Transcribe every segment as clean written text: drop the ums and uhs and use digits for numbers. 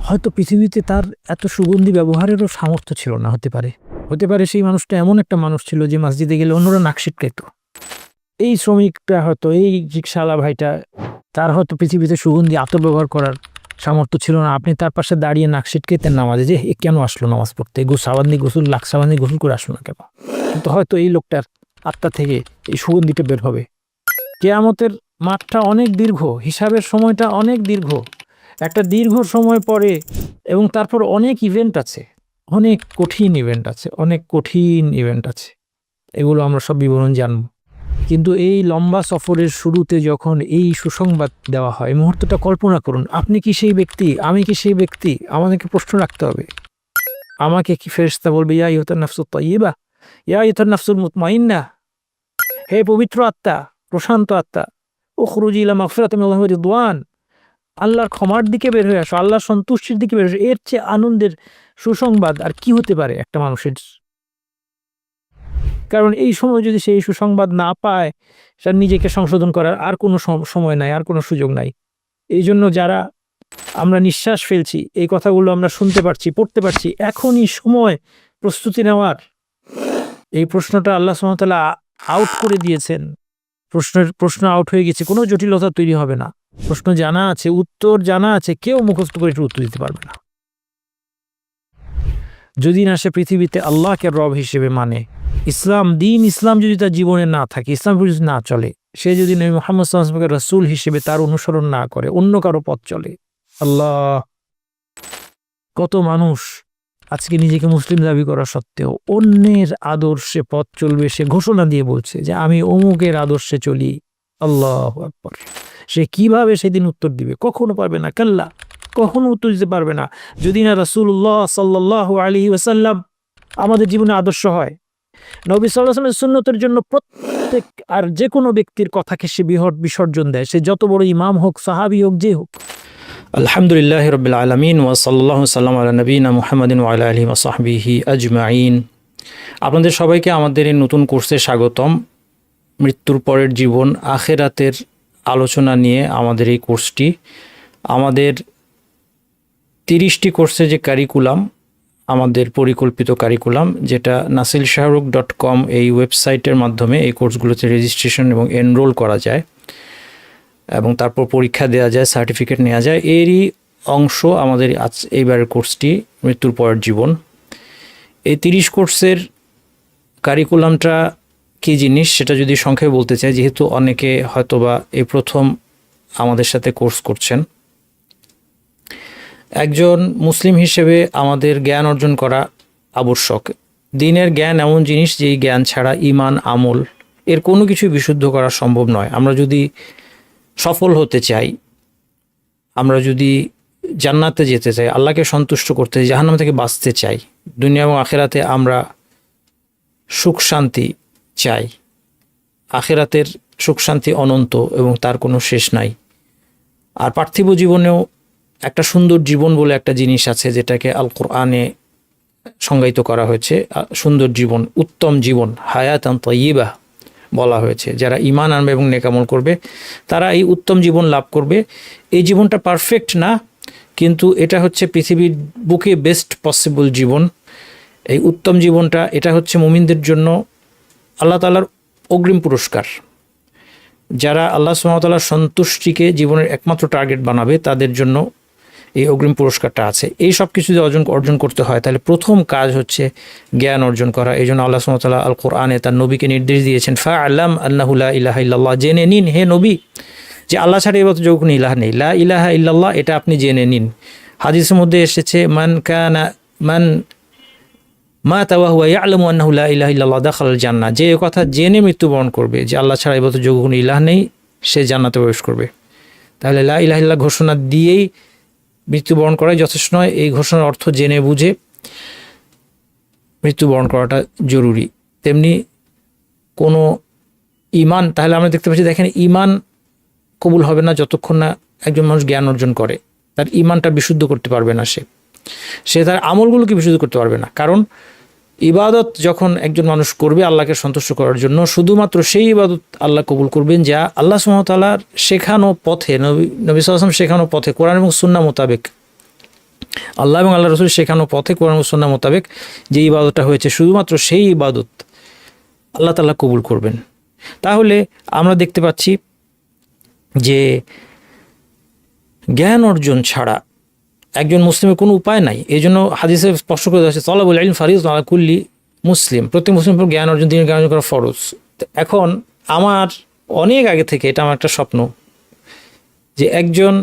হয়তো পৃথিবীতে তার এত সুগন্ধি ব্যবহারেরও সামর্থ্য ছিল না, হতে পারে সেই মানুষটা এমন একটা মানুষ ছিল যে মসজিদে গেলে অন্যরা নাক সিটকাইত। এই শ্রমিকটা হয়তো, এই রিকশাওয়ালা ভাইটা, তার হয়তো পৃথিবীতে সুগন্ধি আতর ব্যবহার করার সামর্থ্য ছিল না। আপনি তার পাশে দাঁড়িয়ে নাক সিটকাইতেন নামাজে, যে এ কেন আসলো নামাজ পড়তে, সাবান্দি গোসল, লাখ সাবান্দি গোসল করে আসলো না কেন? কিন্তু হয়তো এই লোকটার আত্মা থেকে এই সুগন্ধিটা বের হবে। কিয়ামতের মাঠটা অনেক দীর্ঘ, হিসাবের সময়টা অনেক দীর্ঘ, একটা দীর্ঘ সময় পরে, এবং তারপর অনেক ইভেন্ট আছে, অনেক কঠিন ইভেন্ট আছে। এগুলো আমরা সব বিবরণ জানব। কিন্তু এই লম্বা সফরের শুরুতে যখন এই সুসংবাদ দেওয়া হয়, এই মুহূর্তটা কল্পনা করুন। আপনি কি সেই ব্যক্তি? আমি কি সেই ব্যক্তি? আমাদেরকে প্রশ্ন রাখতে হবে। আমাকে কি ফেরেশতা বলবে, ইয়া আইয়ুহান নাফসুত তাইয়্যিবা, ইয়া আইয়ুহান নাফসুল মুতমাইন্না, হে পবিত্র আত্মা, প্রশান্ত আত্মা, উখরুজি ইলা মাগফিরাতিন মিনাল্লাহি ওয়া রিদওয়ান, আল্লাহর ক্ষমার দিকে বের হয়ে আসো, আল্লাহর সন্তুষ্টির দিকে বের হয়ে আসো। এর চেয়ে আনন্দের সুসংবাদ আর কি হতে পারে একটা মানুষের? কারণ এই সময় যদি সেই সুসংবাদ না পায়, তার নিজেকে সংশোধন করার আর কোনো সময় নাই, আর কোনো সুযোগ নাই। এই জন্য যারা আমরা নিঃশ্বাস ফেলছি, এই কথাগুলো আমরা শুনতে পারছি, পড়তে পারছি, এখনই সময় প্রস্তুতি নেওয়ার। এই প্রশ্নটা আল্লাহ সুবহানাহু ওয়া তাআলা আউট করে দিয়েছেন। প্রশ্ন আউট হয়ে গেছে, কোনো জটিলতা তৈরি হবে না। প্রশ্ন জানা আছে, উত্তর জানা আছে, কেউ মুখস্থ করে উত্তর দিতে পারবে না। যদি না সে পৃথিবীতে আল্লাহকে রব হিসেবে মানে, ইসলাম যদি তার জীবনে না থাকে, ইসলাম যদি না চলে, সে যদি নবী মুহাম্মদ সাল্লাল্লাহু আলাইহি ওয়াসাল্লামের রাসূল হিসেবে তার অনুসরণ না করে, অন্য কারো পথ চলে, আল্লাহ, কত মানুষ আজকে নিজেকে মুসলিম দাবি করা সত্ত্বেও অন্যের আদর্শে পথ চলবে। সে ঘোষণা দিয়ে বলছে যে আমি অমুকের আদর্শে চলি। আল্লাহু আকবার। সে কিভাবে সেদিন উত্তর দিবে? কখনো পারবে না, কাল্লা, কখনো উত্তর দিতে পারবে না, যদি না রাসূলুল্লাহ সাল্লাল্লাহু আলাইহি ওয়াসাল্লাম আমাদের জীবনে আদর্শ হয়। নবী সাল্লাল্লাহু আলাইহি ওয়াসাল্লামের সুন্নতের জন্য প্রত্যেক আর যে কোনো ব্যক্তির কথাকে সে বিসর্জন দেয়, সে যত বড় ইমাম হোক, সাহাবী হোক, যে হোক। আলহামদুলিল্লাহি রাব্বিল আলামিন ওয়া সাল্লাল্লাহু সাল্লাম আলা নবিয়িনা মুহাম্মাদিন ওয়া আলা আলিহি ওয়া সাহবিহি আজমাইন। আপনাদের সবাইকে আমাদের এই নতুন কোর্সে স্বাগতম। মৃত্যুর পরের জীবন, আখিরাতের আলোচনা নিয়ে আমাদের এই কোর্সটি। আমাদের 30টি কোর্সের যে কারিকুলাম, আমাদের পরিকল্পিত কারিকুলাম, যেটা nasilshahrukh.com এই ওয়েবসাইটের মাধ্যমে এই কোর্সগুলোতে রেজিস্ট্রেশন এবং এনরোল করা যায় এবং তারপর পরীক্ষা দেওয়া যায়, সার্টিফিকেট নেওয়া যায়। এরই অংশ আমাদের এইবারের কোর্সটি, মৃত্যুর পরের জীবন। এই 30 কোর্সের কারিকুলামটা কী জিনিস সেটা যদি সংক্ষেপে বলতে চাই, যেহেতু অনেকে হয়তোবা এই প্রথম আমাদের সাথে কোর্স করছেন। একজন মুসলিম হিসেবে আমাদের জ্ঞান অর্জন করা আবশ্যক। দ্বীনের জ্ঞান এমন জিনিস, যেই জ্ঞান ছাড়া ঈমান, আমল, এর কোনো কিছুই বিশুদ্ধ করা সম্ভব নয়। আমরা যদি সফল হতে চাই, আমরা যদি জান্নাতে যেতে চাই, আল্লাহকে সন্তুষ্ট করতে চাই, জাহান্নাম থেকে বাঁচতে চাই, দুনিয়া এবং আখিরাতে আমরা সুখ শান্তি চাই, আখিরাতের সুখ শান্তি অনন্ত এবং তার কোনো শেষ নাই। আর পার্থিব জীবনেও একটা সুন্দর জীবন বলে একটা জিনিস আছে, যেটাকে আল কোরআনে সংজ্ঞায়িত করা হয়েছে। সুন্দর জীবন, উত্তম জীবন, হায়াতান তাইয়্যিবা বলা হয়েছে। যারা ঈমান আনবে এবং নেক আমল করবে, তারা এই উত্তম জীবন লাভ করবে। এই জীবনটা পারফেক্ট না, কিন্তু এটা হচ্ছে পৃথিবীর বুকে বেস্ট পসিবল জীবন। এই উত্তম জীবনটা, এটা হচ্ছে মুমিনদের জন্য আল্লাহ তাআলার অগ্রিম পুরস্কার। যারা আল্লাহ সুবহানাহু ওয়া তাআলার সন্তুষ্টিকে জীবনের একমাত্র টার্গেট বানাবে, তাদের জন্য এই অগ্রিম পুরস্কারটা আছে। এই সব কিছু যদি অর্জন করতে হয়, তাহলে প্রথম কাজ হচ্ছে জ্ঞান অর্জন করা। এই জন্য আল্লাহ সুবহানাহু ওয়া তাআলা আল কোরআনে তার নবীকে নির্দেশ দিয়েছেন, ফাআলাম আন্নাহু লা ইলাহা ইল্লাল্লাহ, জেনে নিন হে নবী যে আল্লাহ ছাড়া ইবাদতের যোগ্য কোনো ইলাহ নেই। লা ইলাহা ইল্লাল্লাহ, এটা আপনি জেনে নিন। হাদিসের মধ্যে এসেছে, মান মাতা ওয়া হুয়া ইয়ালামু আন্নাহু লা ইলাহা ইল্লাল্লাহ দাখালাল জান্নাহ, যে এই কথা জেনে মৃত্যুবরণ করবে যে আল্লাহ ছাড়া ইবাদতের যোগ্য কোনো ইলাহ নেই, সে জান্নাতে প্রবেশ করবে। তাহলে লা ইলাহা ইল্লাল্লাহ ঘোষণা দিয়েই মৃত্যুবরণ করাই যথেষ্ট নয়, এই ঘোষণার অর্থ জেনে বুঝে মৃত্যুবরণ করাটা জরুরি। তেমনি কোনো ঈমান, তাহলে আমরা দেখতে পাচ্ছি, দেখেন, ঈমান কবুল হবে না যতক্ষণ না একজন মানুষ জ্ঞান অর্জন করে। তার ঈমানটা বিশুদ্ধ করতে পারবে না, সে তার আমলগুলোকে বিশুদ্ধ করতে পারবে না। কারণ ইবাদত যখন একজন মানুষ করবে আল্লাহকে সন্তুষ্ট করার জন্য, শুধুমাত্র সেই ইবাদত আল্লাহ কবুল করবেন যা আল্লাহ সুবহানাহু ওয়া তাআলার শেখানো পথে, নবী সাল্লাল্লাহু আলাইহি ওয়াসাল্লাম শেখানো পথে, কোরআন এবং সুন্নাহ মোতাবেক আল্লাহ এবং আল্লাহ রসুল শেখানো পথে কোরআন ও সুন্নাহ মোতাবেক যে ইবাদতটা হয়েছে শুধুমাত্র সেই ইবাদত আল্লাহ তাআলা কবুল করবেন। তাহলে আমরা দেখতে পাচ্ছি যে জ্ঞান অর্জন ছাড়া একজন মুসলিমের কোনো উপায় নাই। এই জন্য হাদিসে স্পষ্ট করে দেওয়া হয়েছে তলাবুল ইলম ফারিযুতুন আলা কুল্লি মুসলিম, প্রত্যেক মুসলিমের উপর জ্ঞান অর্জন, দিনের জ্ঞান অর্জন করা ফরজ। এখন আমার অনেক আগে থেকে এটা আমার একটা স্বপ্ন যে একজন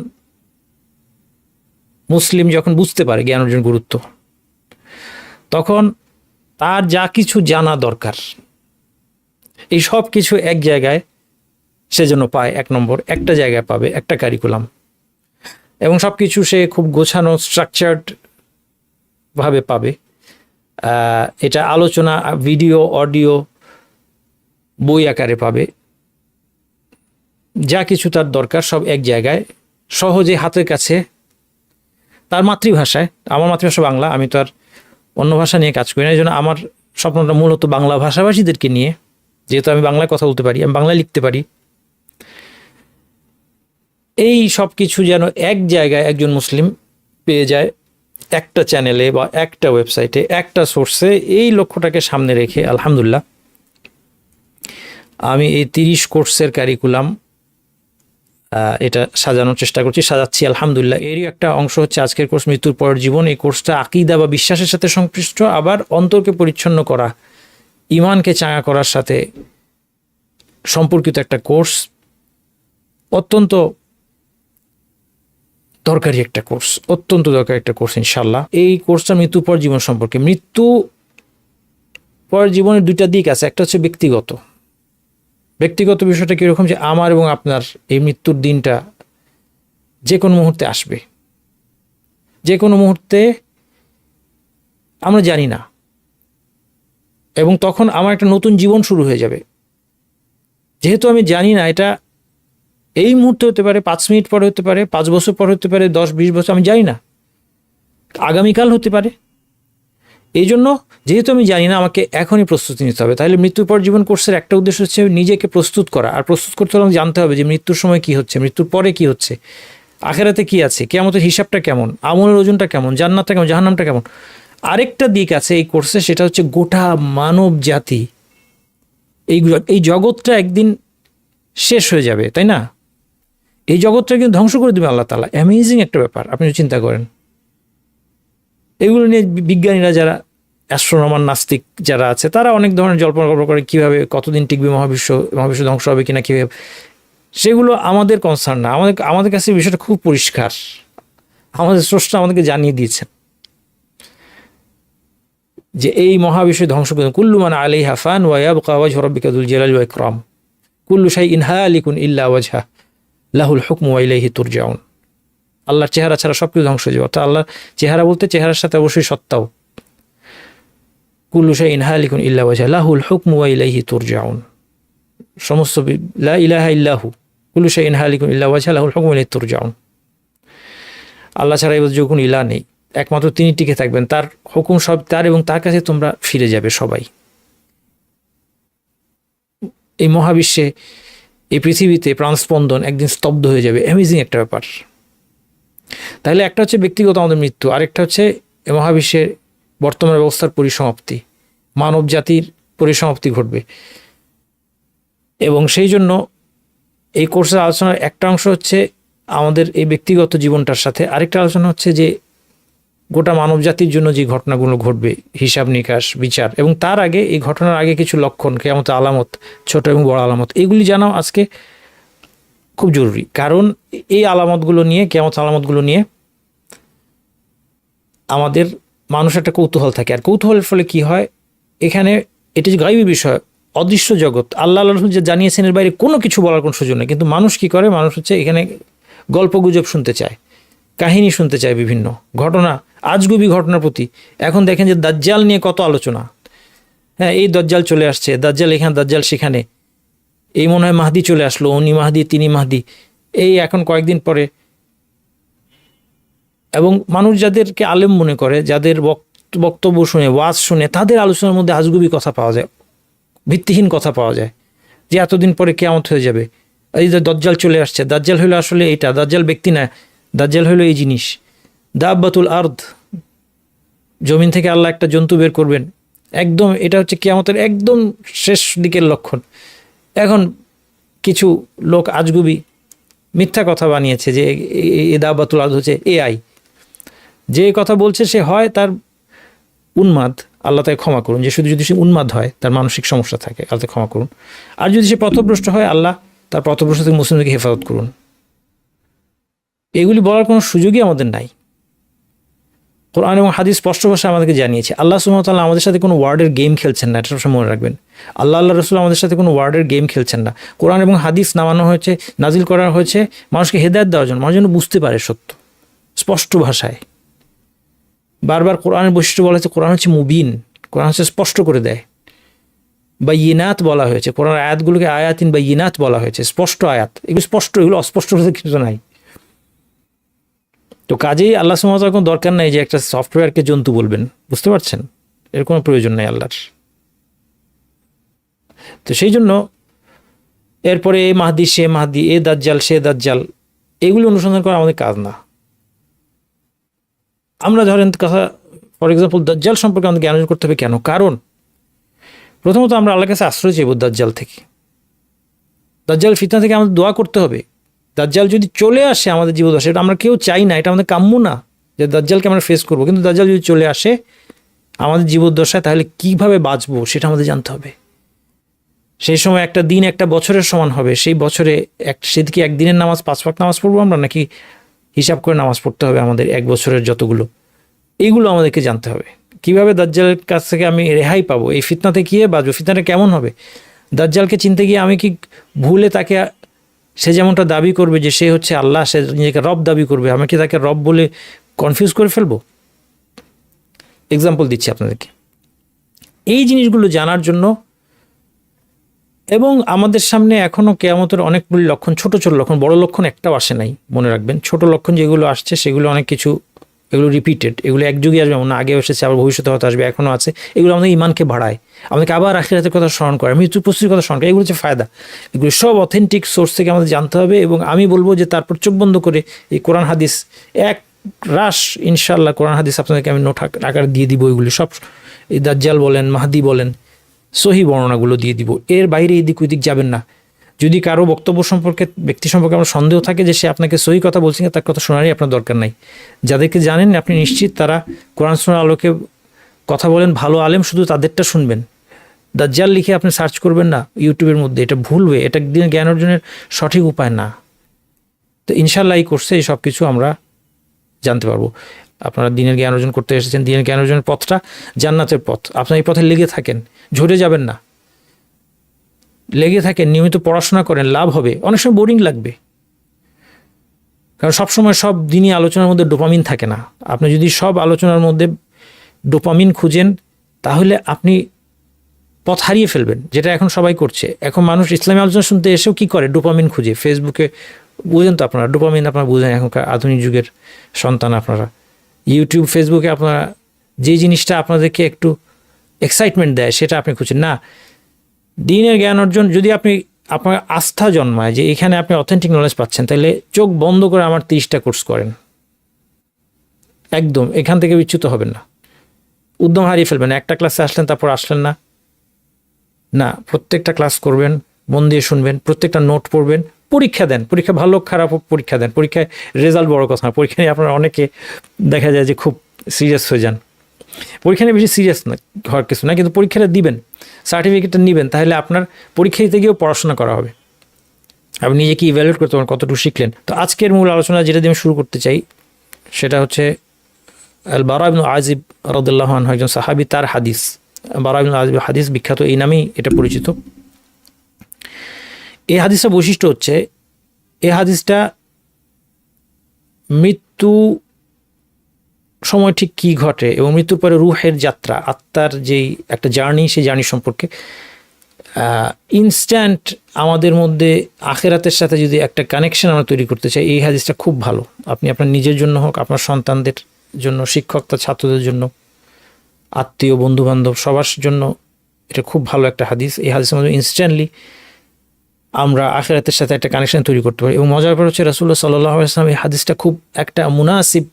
মুসলিম যখন বুঝতে পারে জ্ঞান অর্জন গুরুত্ব, তখন তার যা কিছু জানা দরকার এই সব কিছু এক জায়গায় সেজন্য পায়। এক নম্বর, একটা জায়গায় পাবে, একটা কারিকুলাম, এবং সব কিছু সে খুব গোছানো স্ট্রাকচার্ড ভাবে পাবে। এটা আলোচনা, ভিডিও, অডিও, বই আকারে পাবে। যা কিছু তার দরকার সব এক জায়গায় সহজে হাতের কাছে, তার মাতৃভাষায়। আমার মাতৃভাষা বাংলা, আমি তো আর অন্য ভাষা নিয়ে কাজ করি না। এই জন্য আমার স্বপ্নটা মূলত বাংলা ভাষাভাষীদেরকে নিয়ে, যেহেতু আমি বাংলায় কথা বলতে পারি, আমি বাংলায় লিখতে পারি। এই সব কিছু যেন এক জায়গায় একজন মুসলিম পেয়ে যায়, একটা চ্যানেলে বা একটা ওয়েবসাইটে, একটা সোর্সে। এই লক্ষ্যটাকে সামনে রেখে আলহামদুলিল্লাহ আমি এই 30 কোর্সের কারিকুলাম এটা সাজানোর চেষ্টা করছি, সাজাচ্ছি আলহামদুলিল্লাহ। এরই একটা অংশ হচ্ছে আজকের কোর্স মৃত্যুর পরের জীবন। এই কোর্সটা আকীদা বা বিশ্বাসের সাথে সংশ্লিষ্ট, আবার অন্তরকে পরিচ্ছন্ন করা, ইমানকে চাঙা করার সাথে সম্পর্কিত একটা কোর্স। অত্যন্ত দরকারি একটা কোর্স, অত্যন্ত দরকারি একটা কোর্স ইনশাল্লাহ। এই কোর্সটা মৃত্যু পর জীবন সম্পর্কে। মৃত্যু পর জীবনের দুইটা দিক আছে। একটা হচ্ছে ব্যক্তিগত বিষয়টা কীরকম, যে আমার এবং আপনার এই মৃত্যুর দিনটা যে কোনো মুহূর্তে আসবে, যে কোনো মুহূর্তে আমরা জানি না, এবং তখন আমার একটা নতুন জীবন শুরু হয়ে যাবে। যেহেতু আমি জানি না এটা এই মুহূর্তে হতে পারে, 5 মিনিট পরে হতে পারে, 5 বছর পরে হতে পারে, 10-20 বছর, আমি জানি না, আগামীকাল হতে পারে। এই জন্য যেহেতু আমি জানি না, আমাকে এখনই প্রস্তুতি নিতে হবে। তাহলে মৃত্যুর পর জীবন কোর্সের একটা উদ্দেশ্য হচ্ছে নিজেকে প্রস্তুত করা। আর প্রস্তুত করতে হলে জানতে হবে যে মৃত্যুর সময় কি হচ্ছে, মৃত্যুর পরে কি হচ্ছে, আখেরাতে কি আছে, কিয়ামতের হিসাবটা কেমন, আমলের ওজনটা কেমন, জান্নাতটা কেমন, জাহান্নামটা কেমন। আরেকটা দিক আছে এই কোর্সে, সেটা হচ্ছে গোটা মানব জাতি, এই জগৎটা একদিন শেষ হয়ে যাবে, তাই না? এই জগৎটা কিন্তু ধ্বংস করে দেবে আল্লাহ তাআলা। অ্যামেজিং একটা ব্যাপার, আপনি চিন্তা করেন। এগুলো নিয়ে বিজ্ঞানীরা, যারা অ্যাস্ট্রোনমার, নাস্তিক যারা আছে, তারা অনেক ধরনের জল্পনা কল্পনা করে কীভাবে, কতদিন টিকবে মহাবিশ্ব ধ্বংস হবে কিনা, কীভাবে। সেগুলো আমাদের কনসার্ন না। আমাদের কাছে বিষয়টা খুব পরিষ্কার। আমাদের স্রষ্টা আমাদেরকে জানিয়ে দিয়েছেন যে এই মহাবিশ্ব ধ্বংস করে, কুল্লু মান আলাইহা ফান ওয়া ইয়াবকা ওয়াজহু রাব্বিকা যুল জালালি ওয়াল ইকরাম, কুল্লু শাইইন হালিকুন ইল্লা ওয়াজহা লাহুল হুকমু ওয়া ইলাইহি তুরজাউন। আল্লাহর চেহারা ছাড়া সব কিছু ধ্বংস হয়ে যাবে। অর্থাৎ আল্লাহর চেহারা বলতে চেহারার সাথে অবশ্যই সত্তাও। কুল্লু শাইইন হালিকুন ইল্লা ওয়াজহা লাহুল হুকমু ওয়া ইলাইহি তুরজাউন। সমস্ত লা ইলাহা ইল্লাহু কুল্লু শাইইন হালিকুন ইল্লা ওয়াজহা লাহুল হুকমু ওয়া ইলাইহি তুরজাউন। আল্লাহ ছাড়া এবার যখন ইলাহ নেই, একমাত্র তিনি টিকে থাকবেন, তার হুকুম সব তার, এবং তার কাছে তোমরা ফিরে যাবে সবাই। এই মহাবিশ্বে, এই পৃথিবীতে প্রাণস্পন্দন একদিন স্তব্ধ হয়ে যাবে। অ্যামেজিং একটা ব্যাপার। তাহলে একটা হচ্ছে ব্যক্তিগত আমাদের মৃত্যু, আরেকটা হচ্ছে মহাবিশ্বের বর্তমান ব্যবস্থার পরিসমাপ্তি, মানব জাতির পরিসমাপ্তি ঘটবে। এবং সেই জন্য এই কোর্সের আলোচনার একটা অংশ হচ্ছে আমাদের এই ব্যক্তিগত জীবনটার সাথে, আরেকটা আলোচনা হচ্ছে যে গোটা মানব জাতির জন্য যে ঘটনাগুলো ঘটবে, হিসাব নিকাশ, বিচার, এবং তার আগে, এই ঘটনার আগে কিছু লক্ষণ, কিয়ামতের আলামত, ছোট এবং বড় আলামত, এগুলি জানাও আজকে খুব জরুরি। কারণ এই আলামতগুলো নিয়ে, কিয়ামতের আলামতগুলো নিয়ে আমাদের মানুষ একটা কৌতূহল থাকে। আর কৌতূহলের ফলে কি হয়, এখানে এটি যে গায়বী বিষয়, অদৃশ্য জগৎ, আল্লাহ রাসূল যে জানিয়েছেন, এর বাইরে কোনো কিছু বলার কোনো সুযোগ নেই। কিন্তু মানুষ কি করে, মানুষ হচ্ছে এখানে গল্পগুজব শুনতে চায়, কাহিনী শুনতে চায়, বিভিন্ন ঘটনা, আজগুবি ঘটনার প্রতি। এখন দেখেন যে দাজ্জাল নিয়ে কত আলোচনা। হ্যাঁ, এই দাজ্জাল চলে আসছে, দাজ্জাল এখানে, দাজ্জাল সেখানে, এই মনে হয় মাহদি চলে আসলো, উনি মাহদি, তিনি মাহদি, এই এখন কয়েকদিন পরে। এবং মানুষ যাদেরকে আলেম মনে করে, যাদের বক্তব্য শুনে, ওয়াজ শুনে, তাদের আলোচনার মধ্যে আজগুবি কথা পাওয়া যায়, ভিত্তিহীন কথা পাওয়া যায়, যে এতদিন পরে কিয়ামত হয়ে যাবে, এই যে দাজ্জাল চলে আসছে, দাজ্জাল হলো আসলে এটা, দাজ্জাল ব্যক্তি না, দাজ্জাল হলো এই জিনিস, দাব্বাতুল আরদ, জমিন থেকে আল্লাহ একটা জন্তু বের করবেন, একদম এটা হচ্ছে কিয়ামতের একদম শেষ দিকের লক্ষণ। এখন কিছু লোক আজগুবি মিথ্যা কথা বানিয়েছে যে এ দাব্বাতুল আরদ হচ্ছে এআই, যে কথা বলছে সে হয় তার উন্মাদ, আল্লাহ তাকে ক্ষমা করুন। যে শুধু যদি সে উন্মাদ হয়, তার মানসিক সমস্যা থাকে, আল্লাহ তাকে ক্ষমা করুন। আর যদি সে পথভ্রষ্ট হয়, আল্লাহ তার পথভ্রষ্ট থেকে মুসলিমদেরকে হেফাজত করুন। এগুলি বলার কোনো সুযোগই আমাদের নাই। কোরআন এবং হাদিস স্পষ্ট ভাষায় আমাদেরকে জানিয়েছে। আল্লাহ সুবহানাহু ওয়া তাআলা আমাদের সাথে কোনো ওয়ার্ডের গেম খেলছেন না, এটা সবসময় মনে রাখবেন। আল্লাহ রাসূল আমাদের সাথে কোনো ওয়ার্ডের গেম খেলছেন না। কোরআন এবং হাদিস নামানো হয়েছে, নাজিল করা হয়েছে মানুষকে হেদায়েত দেওয়ার জন্য, মানুষ যেন বুঝতে পারে সত্য স্পষ্ট ভাষায়। বারবার কোরআনের বৈশিষ্ট্য বলা হয়েছে, কোরআন হচ্ছে মুবিন, কোরআন হচ্ছে স্পষ্ট করে দেয়। বাইয়িনাত বলা হয়েছে, কোরআন আয়াতগুলোকে আয়াতিন বাইয়িনাত বলা হয়েছে, স্পষ্ট আয়াত। এগুলো স্পষ্ট, এগুলো অস্পষ্ট বলতে কিছু নাই। তো কাজেই আল্লাহ সুবহানাহু ওয়া তাআলার কোনো দরকার নাই যে একটা সফটওয়্যারকে জন্তু বলবেন, বুঝতে পারছেন? এর কোনো প্রয়োজন নেই আল্লাহর। তো সেই জন্য এরপরে এ মাহদি সে মাহদি, এ দাজ্জাল সে দাজ্জাল, এগুলি অনুসন্ধান করা আমাদের কাজ না। আমরা ধরেন কথা, ফর এক্সাম্পল দাজ্জাল সম্পর্কে আমাদের জ্ঞান অর্জন করতে হবে। কেন? কারণ প্রথমত আমরা আল্লাহর কাছে আশ্রয় চাইব দাজ্জাল থেকে, দাজ্জাল ফিতনা থেকে আমাদের দোয়া করতে হবে। দাজ্জাল যদি চলে আসে আমাদের জীবদ্দশায়, এটা আমরা কেউ চাই না, এটা আমাদের কাম্য না যে দাজ্জালকে আমরা ফেস করবো, কিন্তু দাজ্জাল যদি চলে আসে আমাদের জীবদ্দশায়, তাহলে কিভাবে বাঁচবো সেটা আমাদের জানতে হবে। সেই সময় একটা দিন একটা বছরের সমান হবে, সেই বছরে সেদিকে একদিনের নামাজ 5 ওয়াক্ত নামাজ পড়বো আমরা, নাকি হিসাব করে নামাজ পড়তে হবে আমাদের এক বছরের যতগুলো, এইগুলো আমাদেরকে জানতে হবে। কিভাবে দাজ্জালের কাছ থেকে আমি রেহাই পাবো, এই ফিতনাতে গিয়ে বাঁচবো, ফিতনাটা কেমন হবে। দাজ্জালকে চিনতে গিয়ে আমি কি ভুলে তাকে, সে যেমনটা দাবি করবে যে সে হচ্ছে আল্লাহ, সে নিজেকে রব দাবি করবে, আমি কি তাকে রব বলে কনফিউজ করে ফেলবো? এক্সাম্পল দিচ্ছি আপনাদেরকে। এই জিনিসগুলো জানার জন্য, এবং আমাদের সামনে এখনও কিয়ামতের অনেকগুলি লক্ষণ, ছোট ছোট লক্ষণ, বড় লক্ষণ একটাও আসে নাই, মনে রাখবেন। ছোট লক্ষণ যেগুলো আসছে সেগুলো অনেক কিছু, এগুলো রিপিটেড, এগুলো এক যুগে আসবে না, আগে এসেছে, আবার ভবিষ্যতে হয়তো আসবে, এখনও আছে। এগুলো আমাদের ইমানকে বাড়ায়, আমাদেরকে আবার আখিরাতের কথা স্মরণ করে, মৃত্যু উপস্থিতির কথা স্মরণ করে। এগুলো হচ্ছে ফায়দা। এগুলো সব অথেন্টিক সোর্স থেকে আমাদের জানতে হবে। এবং আমি বলবো যে তারপর চোখ বন্ধ করে এই কোরআন হাদিস এক রাশ, ইনশাআল্লাহ কোরআন হাদিস আপনাদেরকে আমি নোট আকারে দিয়ে দিব। এগুলি সব, এই দাজ্জাল বলেন, মাহদি বলেন, সহি বর্ণনাগুলো দিয়ে দিব। এর বাইরে এদিক ওইদিক যাবেন না। যদি কারো বক্তব্য সম্পর্কে, ব্যক্তি সম্পর্কে আমার সন্দেহ থাকে যে সে আপনাকে সহি কথা বলছেন, তার কথা শোনারই আপনার দরকার নাই। যাদেরকে জানেন আপনি নিশ্চিত তারা কোরআন সুন্নাহর আলোকে কথা বলেন, ভালো আলেম, শুধু তাদেরটা শুনবেন। দাজ্জাল লিখে আপনি সার্চ করবেন না ইউটিউবের মধ্যে, এটা ভুল হয়ে, এটা দিনের জ্ঞান অর্জনের সঠিক উপায় না। তো ইনশাআল্লাহ এই কোর্সে এই সব কিছু আমরা জানতে পারবো। আপনারা দিনের জ্ঞান অর্জন করতে এসেছেন, দিনের জ্ঞান অর্জনের পথটা জান্নাতের পথ। আপনার এই পথে লেগে থাকেন, ঝরে যাবেন না, লেগে থাকেন, নিয়মিত পড়াশোনা করেন, লাভ হবে। অনেক সময় বোরিং লাগবে, কারণ সবসময় সব দিনই আলোচনার মধ্যে ডোপামিন থাকে না। আপনি যদি সব আলোচনার মধ্যে ডোপামিন খুঁজেন, তাহলে আপনি পথ হারিয়ে ফেলবেন, যেটা এখন সবাই করছে। এখন মানুষ ইসলামী আলোচনা শুনতে এসেও কি করে? ডোপামিন খুঁজে ফেসবুকে। বুঝেন তো আপনারা ডোপামিন, আপনারা বুঝেন, এখনকার আধুনিক যুগের সন্তান আপনারা। ইউটিউব, ফেসবুকে আপনারা যে জিনিসটা আপনাদেরকে একটু এক্সাইটমেন্ট দেয় সেটা আপনি খুঁজছেন না। দিনের জ্ঞান অর্জন, যদি আপনি, আপনার আস্থা জন্মায় যে এখানে আপনি অথেন্টিক নলেজ পাচ্ছেন, তাহলে চোখ বন্ধ করে আমার 30টা কোর্স করেন, একদম এখান থেকে বিচ্যুত হবেন না, উদ্যম হারিয়ে ফেলবেন না। একটা ক্লাসে আসলেন তারপর আসলেন না, না, প্রত্যেকটা ক্লাস করবেন, মন দিয়ে শুনবেন, প্রত্যেকটা নোট পড়বেন, পরীক্ষা দেন। পরীক্ষা ভালো খারাপ পরীক্ষা দেন, পরীক্ষায় রেজাল্ট বড় কথা না। পরীক্ষা নিয়ে আপনারা অনেকে দেখা যায় যে খুব সিরিয়াস হয়ে যান। পরীক্ষা নিয়ে বেশি সিরিয়াস না হওয়ার কিছু না, কিন্তু পরীক্ষাটা দিবেন, সার্টিফিকেটটা নেবেন, তাহলে আপনার পরীক্ষা দিতে গিয়েও পড়াশোনা করা হবে। আপনি নিজেকে ইভ্যালুয়েট করতে পারেন কতটুকু শিখলেন। তো আজকের মূল আলোচনা যেটা দিয়ে আমি শুরু করতে চাই সেটা হচ্ছে আল বারা ইবনে আজিব রাদিয়াল্লাহু আনহু, একজন সাহাবী, তার হাদিস। বারা ইবনে আজিব হাদিস বিখ্যাত, এই নামেই এটা পরিচিত। এই হাদিসটা বৈশিষ্ট্য হচ্ছে, এই হাদিসটা মৃত্যু সময় ঠিক কী ঘটে এবং মৃত্যুর পরে রুহের যাত্রা, আত্মার যেই একটা জার্নি, সেই জার্নি সম্পর্কে ইনস্ট্যান্ট আমাদের মধ্যে আখেরাতের সাথে যদি একটা কানেকশন আমরা তৈরি করতে চাই, এই হাদিসটা খুব ভালো। আপনি আপনার নিজের জন্য হোক, আপনার সন্তানদের জন্য, শিক্ষক, তার ছাত্রদের জন্য, আত্মীয়, বন্ধুবান্ধব, সবার জন্য এটা খুব ভালো একটা হাদিস। এই হাদিসের মধ্যে ইনস্ট্যান্টলি আমরা আখিরাতের সাথে একটা কানেকশন তৈরি করতে পারি। এবং মজার ব্যাপার হচ্ছে রাসূলুল্লাহ সাল্লাল্লাহু আলাইহি ওয়াসাল্লাম এই হাদিসটা খুব একটা মুনাসিব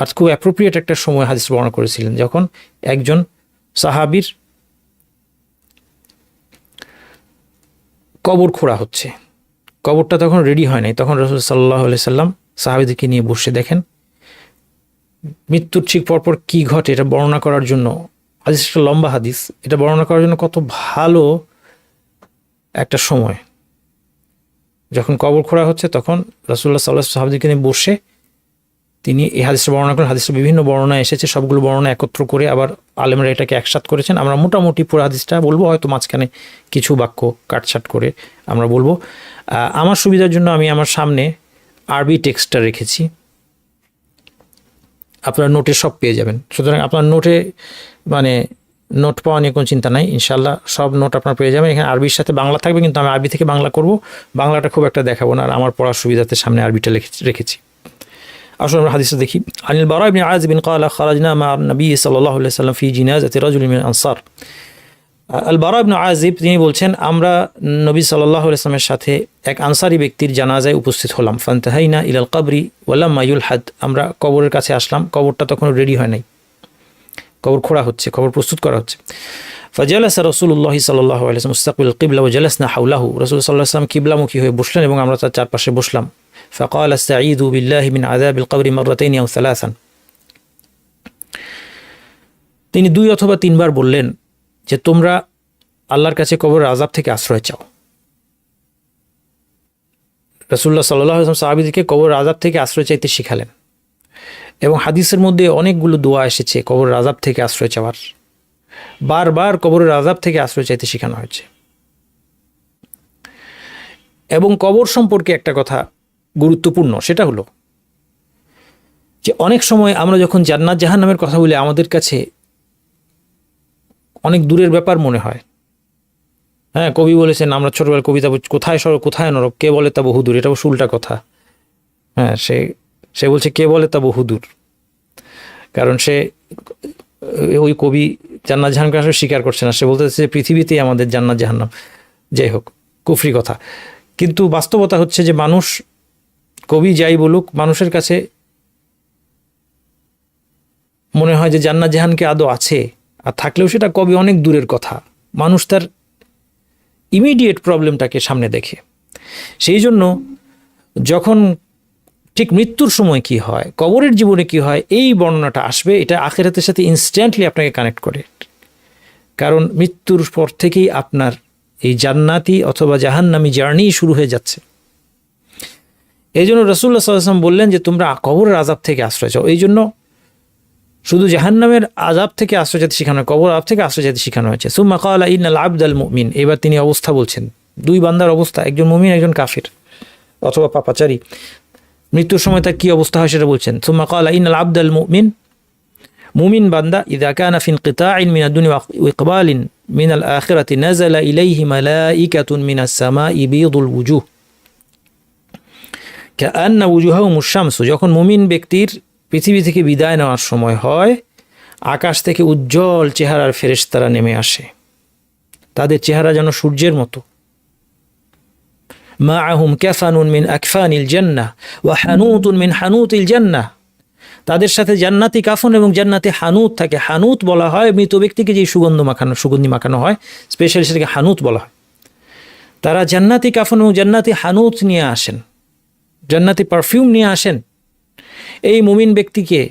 আর খুব অ্যাপ্রোপ্রিয়েট একটা সময় হাদিস বর্ণনা করেছিলেন, যখন একজন সাহাবীর কবর খোঁড়া হচ্ছে, কবরটা তখন রেডি হয় নাই, তখন রাসূল সাল্লাল্লাহু আলাইহি সাল্লাম সাহাবীদেরকে নিয়ে বসে দেখেন মৃত্যুর ঠিক পরপর কী ঘটে এটা বর্ণনা করার জন্য। হাদিসটা লম্বা হাদিস, এটা বর্ণনা করার জন্য কত ভালো একটা সময়। যখন কবর খোঁড়া হচ্ছে তখন রাসূলুল্লাহ সাল্লাল্লাহু আলাইহি ওয়াসাল্লাম সাহাবীদেরকে নিয়ে বসে তিনি এই হাদিসটা বর্ণনা করেন। হাদিসটা বিভিন্ন বর্ণনা এসেছে, সবগুলো বর্ণনা একত্র করে আবার আলেমরা এটাকে একসাথ করেছেন। আমরা মোটামুটি পুরো হাদিসটা বলবো, হয়তো মাঝখানে কিছু বাক্য কাটছাট করে আমরা বলবো। আমার সুবিধার জন্য আমি আমার সামনে আরবি টেক্সটটা রেখেছি, আপনার নোটে সব পেয়ে যাবেন। সুতরাং আপনার নোটে নোট পাওয়া নিয়ে কোনো চিন্তা নাই, ইনশাল্লাহ সব নোট আপনার পেয়ে যাবেন। এখানে আরবির সাথে বাংলা থাকবে, কিন্তু আমি আরবি থেকে বাংলা করব, বাংলাটা খুব একটা দেখাবো না, আর আমার পড়ার সুবিধাতে সামনে আরবিটা রেখেছি। আসলে আমরা হাদিসটা দেখি। আনিল বারা ইবনে আযিব ক্বালা খারাজনা মা নবী সাল্লাল্লাহু আলাইহি ওয়াসাল্লাম ফি জিনাজাতি রাজুলিন মিন আনসার। আল বারা ইবনে আযিব তিনি বলছেন, আমরা নবী সাল্লাল্লাহু আলাইহি ওয়াসাল্লামের সাথে এক আনসারি ব্যক্তির জানাজায় উপস্থিত হলাম। ফান্তাহাইনা ইলাল কবরি ওয়ালাম্মা ইউলহাদ, আমরা কবরের কাছে আসলাম, কবরটা তখন রেডি হয় নাই, কবর খোঁড়া হচ্ছে, কবর প্রস্তুত করা হচ্ছে। ফাজালাসা রাসূলুল্লাহ সাল্লাল্লাহু আলাইহি ওয়াসাল্লাম মুস্তাকবিল কিবলা ওয়া জালাসনা হাওলাহু, রাসূল সাল্লাল্লাহু আলাইহি ওয়াসাল্লাম কিবলামুখী হয়ে বসলেন এবং আমরা তার চারপাশে বসলাম। فقال استعيذوا بالله من عذاب القبر مرتين أو ثلاثا, তিনি 2 অথবা 3 বার বললেন যে তোমরা আল্লাহর কাছে কবরের আযাব থেকে আশ্রয় চাও। রাসূলুল্লাহ সাল্লাল্লাহু আলাইহি ওয়াসাল্লাম সাহাবীদেরকে কবরের আযাব থেকে আশ্রয় চাইতে শিখালেন, এবং হাদিসের মধ্যে অনেকগুলো দোয়া এসেছে কবরের আযাব থেকে আশ্রয় চাওয়ার, বারবার কবরের আযাব থেকে আশ্রয় চাইতে শেখানো হয়েছে। এবং কবর সম্পর্কে একটা কথা গুরুত্বপূর্ণ, সেটা হলো যে অনেক সময় আমরা যখন জান্নাত জাহান্নামের কথা বলি আমাদের কাছে অনেক দূরের ব্যাপার মনে হয়। হ্যাঁ, কবি বলেছেন, আমরা ছোটবেলায় কবিতা কোথায় স্বর্গ কোথায় নরক, কে বলে তা বহুদূর, এটা অবশ্য উল্টা কথা। হ্যাঁ, সে বলছে কে বলে তা বহুদূর, কারণ ওই কবি জান্নাত জাহান্নামকে আসলে স্বীকার করছে না, সে বলতেছে পৃথিবীতেই আমাদের জান্নাত জাহান্নাম। যাই হোক, কুফরি কথা। কিন্তু বাস্তবতা হচ্ছে যে মানুষ, কবি যাই বলুক, মানুষের কাছে মনে হয় যে জান্নাত জাহান্নামকে আদৌ আছে, আর থাকলেও সেটা কবি অনেক দূরের কথা। মানুষ তার ইমিডিয়েট প্রবলেমটাকে সামনে দেখে। সেই জন্য যখন ঠিক মৃত্যুর সময় কি হয়, কবরের জীবনে কি হয়, এই বর্ণনাটা আসবে, এটা আখিরাতের সাথে ইনস্ট্যান্টলি আপনাকে কানেক্ট করে। কারণ মৃত্যুর পর থেকেই আপনার এই জান্নাতি অথবা জাহান্নামী জার্নি শুরু হয়ে যাচ্ছে। এই জন্য রাসূলুল্লাহ সাল্লাল্লাহু আলাইহি ওয়াসাল্লাম বললেন যে তোমরা কবরের আযাব থেকে আশ্রয় চাও। এই জন্য শুধু জাহান্নামের আযাব থেকে আশ্রয় চাইতে শেখানো হয়, কবর আযাব থেকে আশ্রয় চাইতে শেখানো হয়েছে। সুম্মা ক্বালা ইন্নাল আবদাল মুমিন, এবার তিনি অবস্থা বলছেন, 2 বান্দার অবস্থা, একজন মুমিন একজন কাফির অথবা পাপাচারী, মৃত্যুর সময় তার কী অবস্থা হয় সেটা বলছেন। সুম্মা ক্বালা ইন্নাল আবদাল মুমিন, মুমিন বান্দা ইযা কানা ফি ইনকিতাইন মিনাদ দুনিয়া ওয়া ইকবালিন মিনাল আখিরাতি নাযালা ইলাইহি মালাইকাতুন মিনাস সামাই বিয়দুল ওয়ুজুহ কাআন্না ওয়ুজুহাহুমুশ শামসু, যখন মুমিন ব্যক্তির পৃথিবী থেকে বিদায় নেওয়ার সময় হয়, আকাশ থেকে উজ্জ্বল চেহারার ফেরেশতারা নেমে আসে, তাদের চেহারা যেন সূর্যের মতো। মাআহুম কাফানুন মিন আকফানিল জান্নাহ ওয়া হানুতুন মিন হানুতিল জান্নাহ, তাদের সাথে জান্নাতি কাফন এবং জান্নাতি হানুত থাকে। হানুত বলা হয় মৃত ব্যক্তিকে যে সুগন্ধি মাখানো হয়, স্পেশালি সেটাকে হানুত বলা হয়। তারা জান্নাতি কাফন এবং জান্নাতি হানুত নিয়ে আসেন, জান্নাতি পারফিউম নিয়ে আসেন এই মুমিন ব্যক্তিকে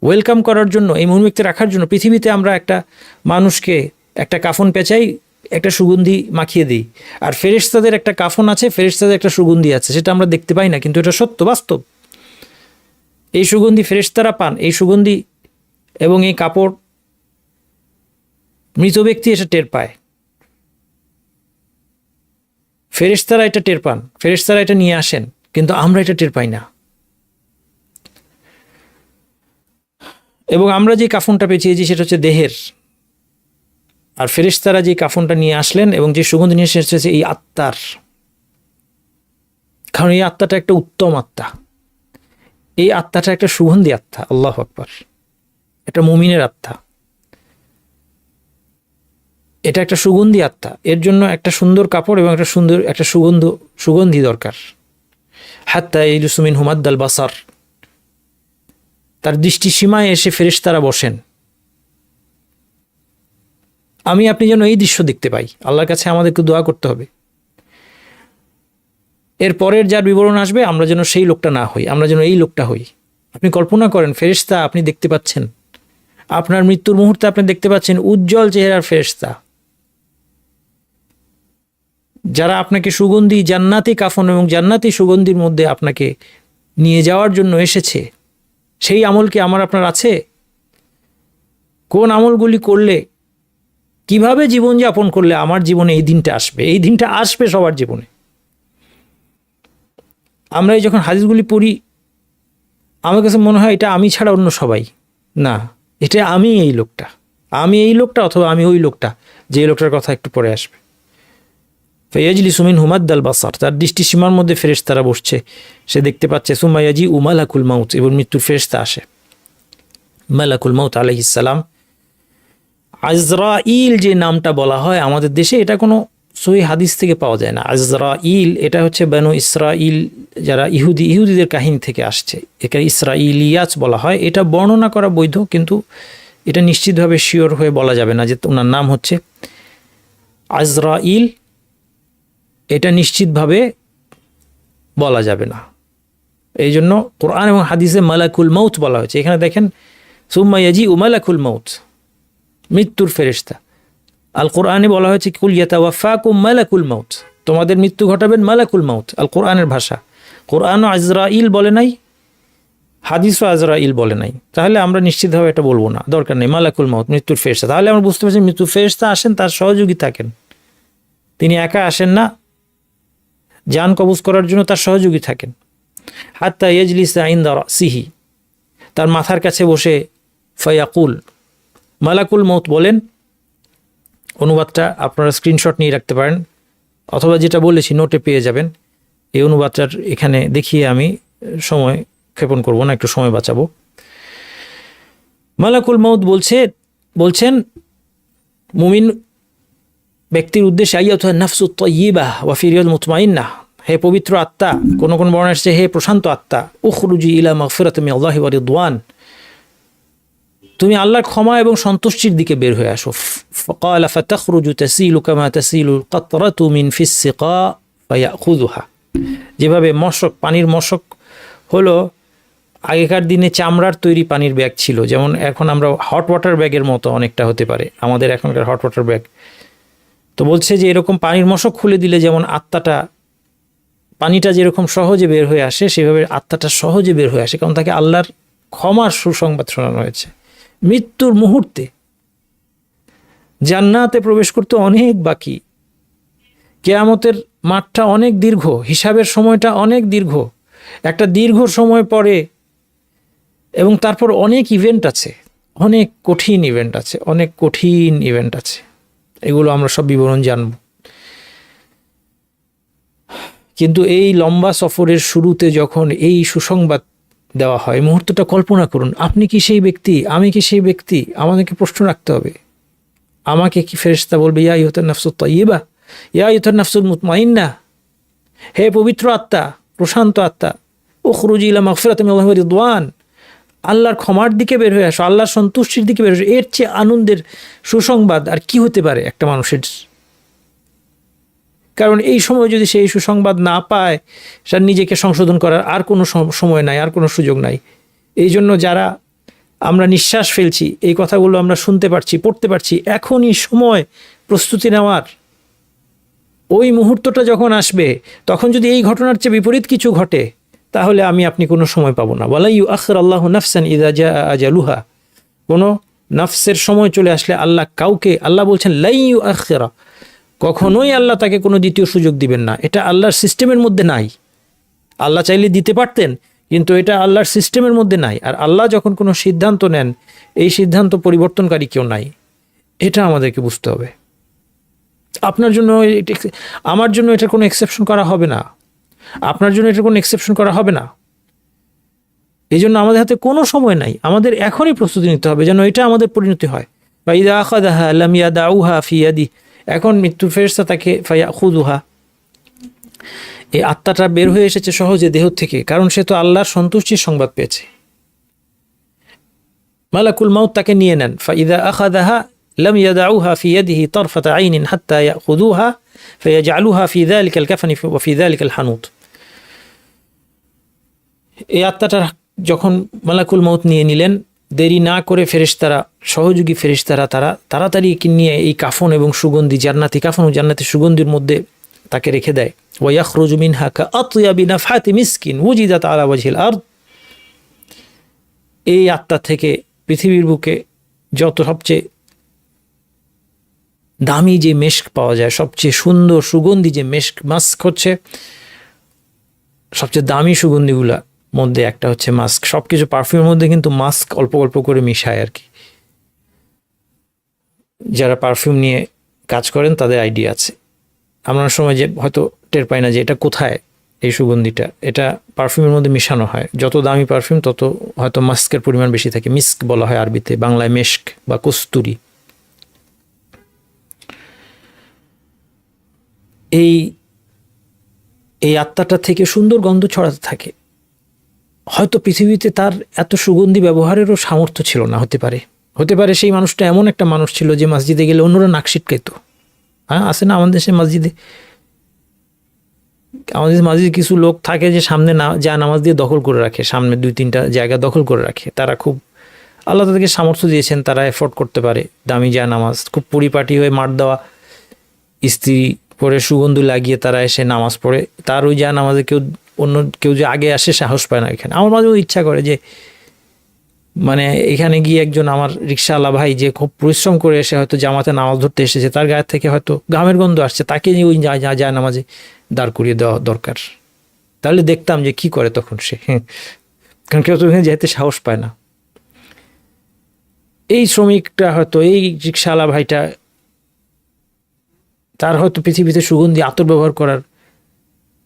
ওয়েলকাম করার জন্য, এই মুমিন ব্যক্তি রাখার জন্য। পৃথিবীতে আমরা একটা মানুষকে একটা কাফন পেঁচাই, একটা সুগন্ধি মাখিয়ে দিই, আর ফেরেশতাদের একটা কাফন আছে, ফেরেশতাদের একটা সুগন্ধি আছে, সেটা আমরা দেখতে পাই না, কিন্তু এটা সত্য, বাস্তব। এই সুগন্ধি ফেরেশতারা পান, এই সুগন্ধি এবং এই কাপড় মৃত ব্যক্তি এসে টের পায়, ফেরেশতারা এটা টের পান, ফেরেশতারা এটা নিয়ে আসেন, কিন্তু আমরা এটা টের পাই না। এবং আমরা যে কাফনটা পেঁচিয়েছি সেটা হচ্ছে দেহের, আর ফেরেশতারা যে কাফনটা নিয়ে আসলেন এবং যে সুগন্ধি নিয়ে এসেছে এই আত্মার, কারণ এই আত্মাটা একটা উত্তম আত্মা, এই আত্মাটা একটা সুগন্ধি আত্মা। আল্লাহু আকবার, এটা মুমিনের আত্মা, এটা একটা সুগন্ধি আত্মা। এর জন্য একটা সুন্দর কাপড় এবং একটা সুগন্ধি দরকার। হাত্তা ইউসমিন হুমাদ্দাল বাসার, তার দৃষ্টিসীমায় এসে ফেরেশতারা বসেন। আমি আপনি যেন এই দৃশ্য দেখতে পাই। আল্লাহর কাছে আমাদেরকে দোয়া করতে হবে। এর পরের যার বিবরণ আসবে আমরা যেন সেই লোকটা না হই, আমরা যেন এই লোকটা হই। আপনি কল্পনা করেন ফেরেশতা আপনি দেখতে পাচ্ছেন, আপনার মৃত্যুর মুহূর্তে আপনি দেখতে পাচ্ছেন উজ্জ্বল চেহারার ফেরেশতা, যারা আপনাকে সুগন্ধি জান্নাতি কাফন এবং জান্নাতি সুগন্ধির মধ্যে আপনাকে নিয়ে যাওয়ার জন্য এসেছে। সেই আমল কি আমার আপনার আছে? কোন আমলগুলি করলে, কিভাবে জীবনযাপন করলে আমার জীবনে এই দিনটা আসবে? এই দিনটা আসবে সবার জীবনে। আমরা এই যখন হাদিসগুলি পড়ি আমার কাছে মনে হয় এটা আমি ছাড়া অন্য সবাই না, এটা আমি এই লোকটা, আমি এই লোকটা অথবা আমি ওই লোকটা, যে লোকটার কথা একটু পরে আসবে। ফায়াজলিসু মিনহু মাদ্দাল বাসার, তার দৃষ্টিসীমার মধ্যে ফেরেশতারা বসছে, সে দেখতে পাচ্ছে। সুম্মা ইয়াজিউ মালাকুল মাউত, এবং মৃত্যুর ফেরেশতা আসে। মালাকুল মাউত আলাইহিস সালাম, আজরাইল যে নামটা বলা হয় আমাদের দেশে, এটা কোনো সহিহ হাদিস থেকে পাওয়া যায় না। আজরাইল এটা হচ্ছে বনু ইসরাইল, যারা ইহুদিদের কাহিনী থেকে আসছে, একে ইসরাইলিয়াত বলা হয়। এটা বর্ণনা করা বৈধ, কিন্তু এটা নিশ্চিতভাবে শিওর হয়ে বলা যাবে না যে ওনার নাম হচ্ছে আজরাইল, এটা নিশ্চিতভাবে বলা যাবে না। এই জন্য কোরআন এবং হাদিসে মালাকুল মাউত বলা হয়েছে। এখানে দেখেন সুম্মা ইয়াজিউ মালাকুল মাউত, মৃত্যুর ফেরেশতা। আল কোরআনে বলা হয়েছে কুল ইয়াতাওয়াফাকুম মালাকুল মাউত, তোমাদের মৃত্যু ঘটাবেন মালাকুল মাউত। আল কোরআনের ভাষা। কোরআনও আজরাইল বলে নাই, হাদিসও আজরাইল বলে নাই। তাহলে আমরা নিশ্চিতভাবে এটা বলবো না, দরকার নেই। মালাকুল মাউত, মৃত্যুর ফেরেশতা। তাহলে আমরা বুঝতে পারছি মৃত্যুর ফেরেশতা আসেন, তার সহযোগী থাকেন, তিনি একা আসেন না, জান কবজ করার জন্য তার সহযোগী থাকেন। হাত্তা ইয়াজলিসা ইনদা রাসিহি, তার মাথার কাছে বসে ফায়াকুল, মালাকুল মাউত বলেন। অনুবাদটা আপনারা স্ক্রিনশট নিয়ে রাখতে পারেন, অথবা যেটা বলেছি নোটে পেয়ে যাবেন। এই অনুবাদটার এখানে দেখিয়ে আমি সময় ক্ষেপণ করব না, একটু সময় বাঁচাবো। মালাকুল মাউত বলছেন মুমিন ব্যক্তির উদ্দেশ্যে, আইয়াতুহা নাফসুত তাইয়্যিবাহ ওয়া ফি রিয়াল মুতমাইন্নাহ, হে পবিত্র আত্মা, কোন কোন বর্ণনা আসছে হে প্রশান্ত আত্মা, উখরুজি ইলা মাগফিরাতিন মিনাল্লাহি ওয়া রিদওয়ান, তুমি আল্লাহর ক্ষমা এবং সন্তুষ্টির দিকে বের হয়ে আসো। ফাকালা ফাতাখরুজু তাসিলু কামা তাসিলুল কাতরাতু মিন ফিস সিকা ফায়াখুযুহা, যেভাবে মশক, পানির মশক হলো আগেকার দিনে চামড়ার তৈরি পানির ব্যাগ ছিল, যেমন এখন আমরা হট ওয়াটার ব্যাগের মতো অনেকটা হতে পারে আমাদের এখনকার হট ওয়াটার ব্যাগ। তো বলছে যে এরকম পানির মশক খুলে দিলে যেমন আত্মাটা, পানিটা যেরকম সহজে বের হয়ে আসে, সেভাবে আত্মাটা সহজে বের হয়ে আসে, কারণ তাকে আল্লাহর ক্ষমার সুসংবাদ শোনানো হয়েছে। মৃত্যুর মুহূর্তে জান্নাতে প্রবেশ করতে অনেক বাকি, কিয়ামতের মাঠটা অনেক দীর্ঘ, হিসাবের সময়টা অনেক দীর্ঘ, একটা দীর্ঘ সময় পরে, এবং তারপর অনেক ইভেন্ট আছে, অনেক কঠিন ইভেন্ট আছে, অনেক কঠিন ইভেন্ট আছে। এগুলো আমরা সব বিবরণ জানব। কিন্তু এই লম্বা সফরের শুরুতে যখন এই সুসংবাদ দেওয়া হয়, মুহূর্তটা কল্পনা করুন। আপনি কি সেই ব্যক্তি? আমি কি সেই ব্যক্তি? আমাদেরকে প্রশ্ন রাখতে হবে। আমাকে কি ফেরেশতা বলবে ইয়া আইয়ুহান নাফসুত তাইয়্যিবা, ইয়া আইয়ুহান নাফসুল মুতমাইন্নাহ, হে পবিত্র আত্মা, প্রশান্ত আত্মা, উখরুজি ইলা মাগফিরাতিন মিনাল্লাহি ওয়া রিদওয়ান, আল্লাহর ক্ষমার দিকে বের হয়ে আসো, আল্লাহর সন্তুষ্টির দিকে বের হয়ে আসো। এর চেয়ে আনন্দের সুসংবাদ আর কি হতে পারে একটা মানুষের? কারণ এই সময় যদি সে এই সুসংবাদ না পায়, সে নিজেকে সংশোধন করার আর কোনো সময় নাই, আর কোনো সুযোগ নাই। এই জন্য যারা আমরা নিঃশ্বাস ফেলছি, এই কথাগুলো আমরা শুনতে পারছি, পড়তে পারছি, এখনই সময় প্রস্তুতি নেওয়ার। ওই মুহূর্তটা যখন আসবে, তখন যদি এই ঘটনার চেয়ে বিপরীত কিছু ঘটে, তাহলে আমি আপনি কোনো সময় পাবো না। ওয়ালা ইউআখির আল্লাহু নাফসান ইযা জাআ আজালুহা, কোনো নাফসের সময় চলে আসলে আল্লাহ বলছেন লা ইউআখিরা, কখনোই আল্লাহ তাকে কোনো দ্বিতীয় সুযোগ দিবেন না। এটা আল্লাহর সিস্টেমের মধ্যে নাই। আল্লাহ চাইলে দিতে পারতেন, কিন্তু এটা আল্লাহর সিস্টেমের মধ্যে নাই। আর আল্লাহ যখন কোনো সিদ্ধান্ত নেন, এই সিদ্ধান্ত পরিবর্তনকারী কেউ নাই। এটা আমাদেরকে বুঝতে হবে। আপনার জন্য, আমার জন্য এটার কোনো এক্সেপশন করা হবে না, আপনার জন্য এটার কোনো এক্সেপশন করা হবে না। এই জন্য আমাদের হাতে কোনো সময় নাই, আমাদের এখনই প্রস্তুতি নিতে হবে যেন এটা আমাদের পরিণতি হয়। বা ইযা আখাযাহা লাম ইয়াদাউহা ফি ইয়াদি, এখন মৃত্যুর ফেরেশতা তাকে ফায়াখুযুহা, এই আত্মাটা বের হয়ে এসেছে সহজে দেহ থেকে, কারণ সে তো আল্লাহর সন্তুষ্টির সংবাদ পেয়েছে। মালাকুল মাউত তাকে নিয়ে নেন। ফাইদা আখাযাহা লাম ইয়াদাউহা ফি ইয়াদিহি তারফাতা আইনিন হাত্তা ইয়াখুযুহা ফায়াজআলুহা ফি যালিকাল কাফনি ওয়া ফি যালিকাল হানুত। এই আত্মাটা যখন মালাকুল মাউত নিয়ে নিলেন, দেরি না করে ফেরেশতারা, সহযোগী ফেরেশতারা তারা তাড়াতাড়ি নিয়ে এই কাফন এবং সুগন্ধি, জান্নাতি কাফন ও জান্নাতি সুগন্ধির মধ্যে তাকে রেখে দেয়। ওয়া ইয়াখরুজু মিনহা কাআতয়াবি নাফহাতি মিসকিন ওয়ুজিদাত আলা ওয়াজহিল আরদ। এই আত্মা থেকে পৃথিবীর বুকে যত সবচেয়ে দামি যে মেস্ক পাওয়া যায়, সবচেয়ে সুন্দর সুগন্ধি যে মাস্ক হচ্ছে, সবচেয়ে দামি সুগন্ধিগুলা মধ্যে একটা হচ্ছে মাস্ক। সব কিছু পারফিউমের মধ্যে কিন্তু মাস্ক অল্প অল্প করে মিশায় আর কি। যারা পারফিউম নিয়ে কাজ করেন তাদের আইডিয়া আছে। আমরা সময় যে হয়তো টের পাই না যে এটা কোথায়, এই সুগন্ধিটা এটা পারফিউমের মধ্যে মিশানো হয়। যত দামি পারফিউম তত হয়তো মাস্কের পরিমাণ বেশি থাকে। মিস্ক বলা হয় আরবিতে, বাংলায় মেস্ক বা কস্তুরি। এই আত্মাটা থেকে সুন্দর গন্ধ ছড়াতে থাকে। হয়তো পৃথিবীতে তার এত সুগন্ধি ব্যবহারেরও সামর্থ্য ছিল না, হতে পারে সেই মানুষটা এমন একটা মানুষ ছিল যে মসজিদে গেলে অন্যরা নাক সিটকাইতো। হ্যাঁ, আছে না আমাদের দেশে মসজিদে কিছু লোক থাকে যে সামনে না যা নামাজ দিয়ে দখল করে রাখে, সামনে 2-3টা জায়গা দখল করে রাখে। তারা খুব, আল্লাহ তাদেরকে সামর্থ্য দিয়েছেন, তারা এফোর্ড করতে পারে দামি যা নামাজ, খুব পরিপাটি হয়ে মার দেওয়া ইস্ত্রি পরে সুগন্ধি লাগিয়ে তারা এসে নামাজ পড়ে। তার ওই যা নামাজে কেউ যে আগে আসে সাহস পায় না। এখানে আমার মাঝেও ইচ্ছা করে যে মানে এখানে গিয়ে একজন আমার রিক্সাওয়ালা ভাই যে খুব পরিশ্রম করে এসে হয়তো জামাতে নামাজ ধরতে এসেছে, তার গায়ে থেকে হয়তো ঘামের গন্ধ আসছে, তাকে নিয়ে ওই যা নামাজে দাঁড় করিয়ে দেওয়া দরকার। তাহলে দেখতাম যে কি করে তখন সে। কারণ কেউ তো এখানে যেতে সাহস পায় না। এই শ্রমিকটা হয়তো, এই রিক্সাওয়ালা ভাইটা, তার হয়তো পৃথিবীতে সুগন্ধি আতর ব্যবহার করার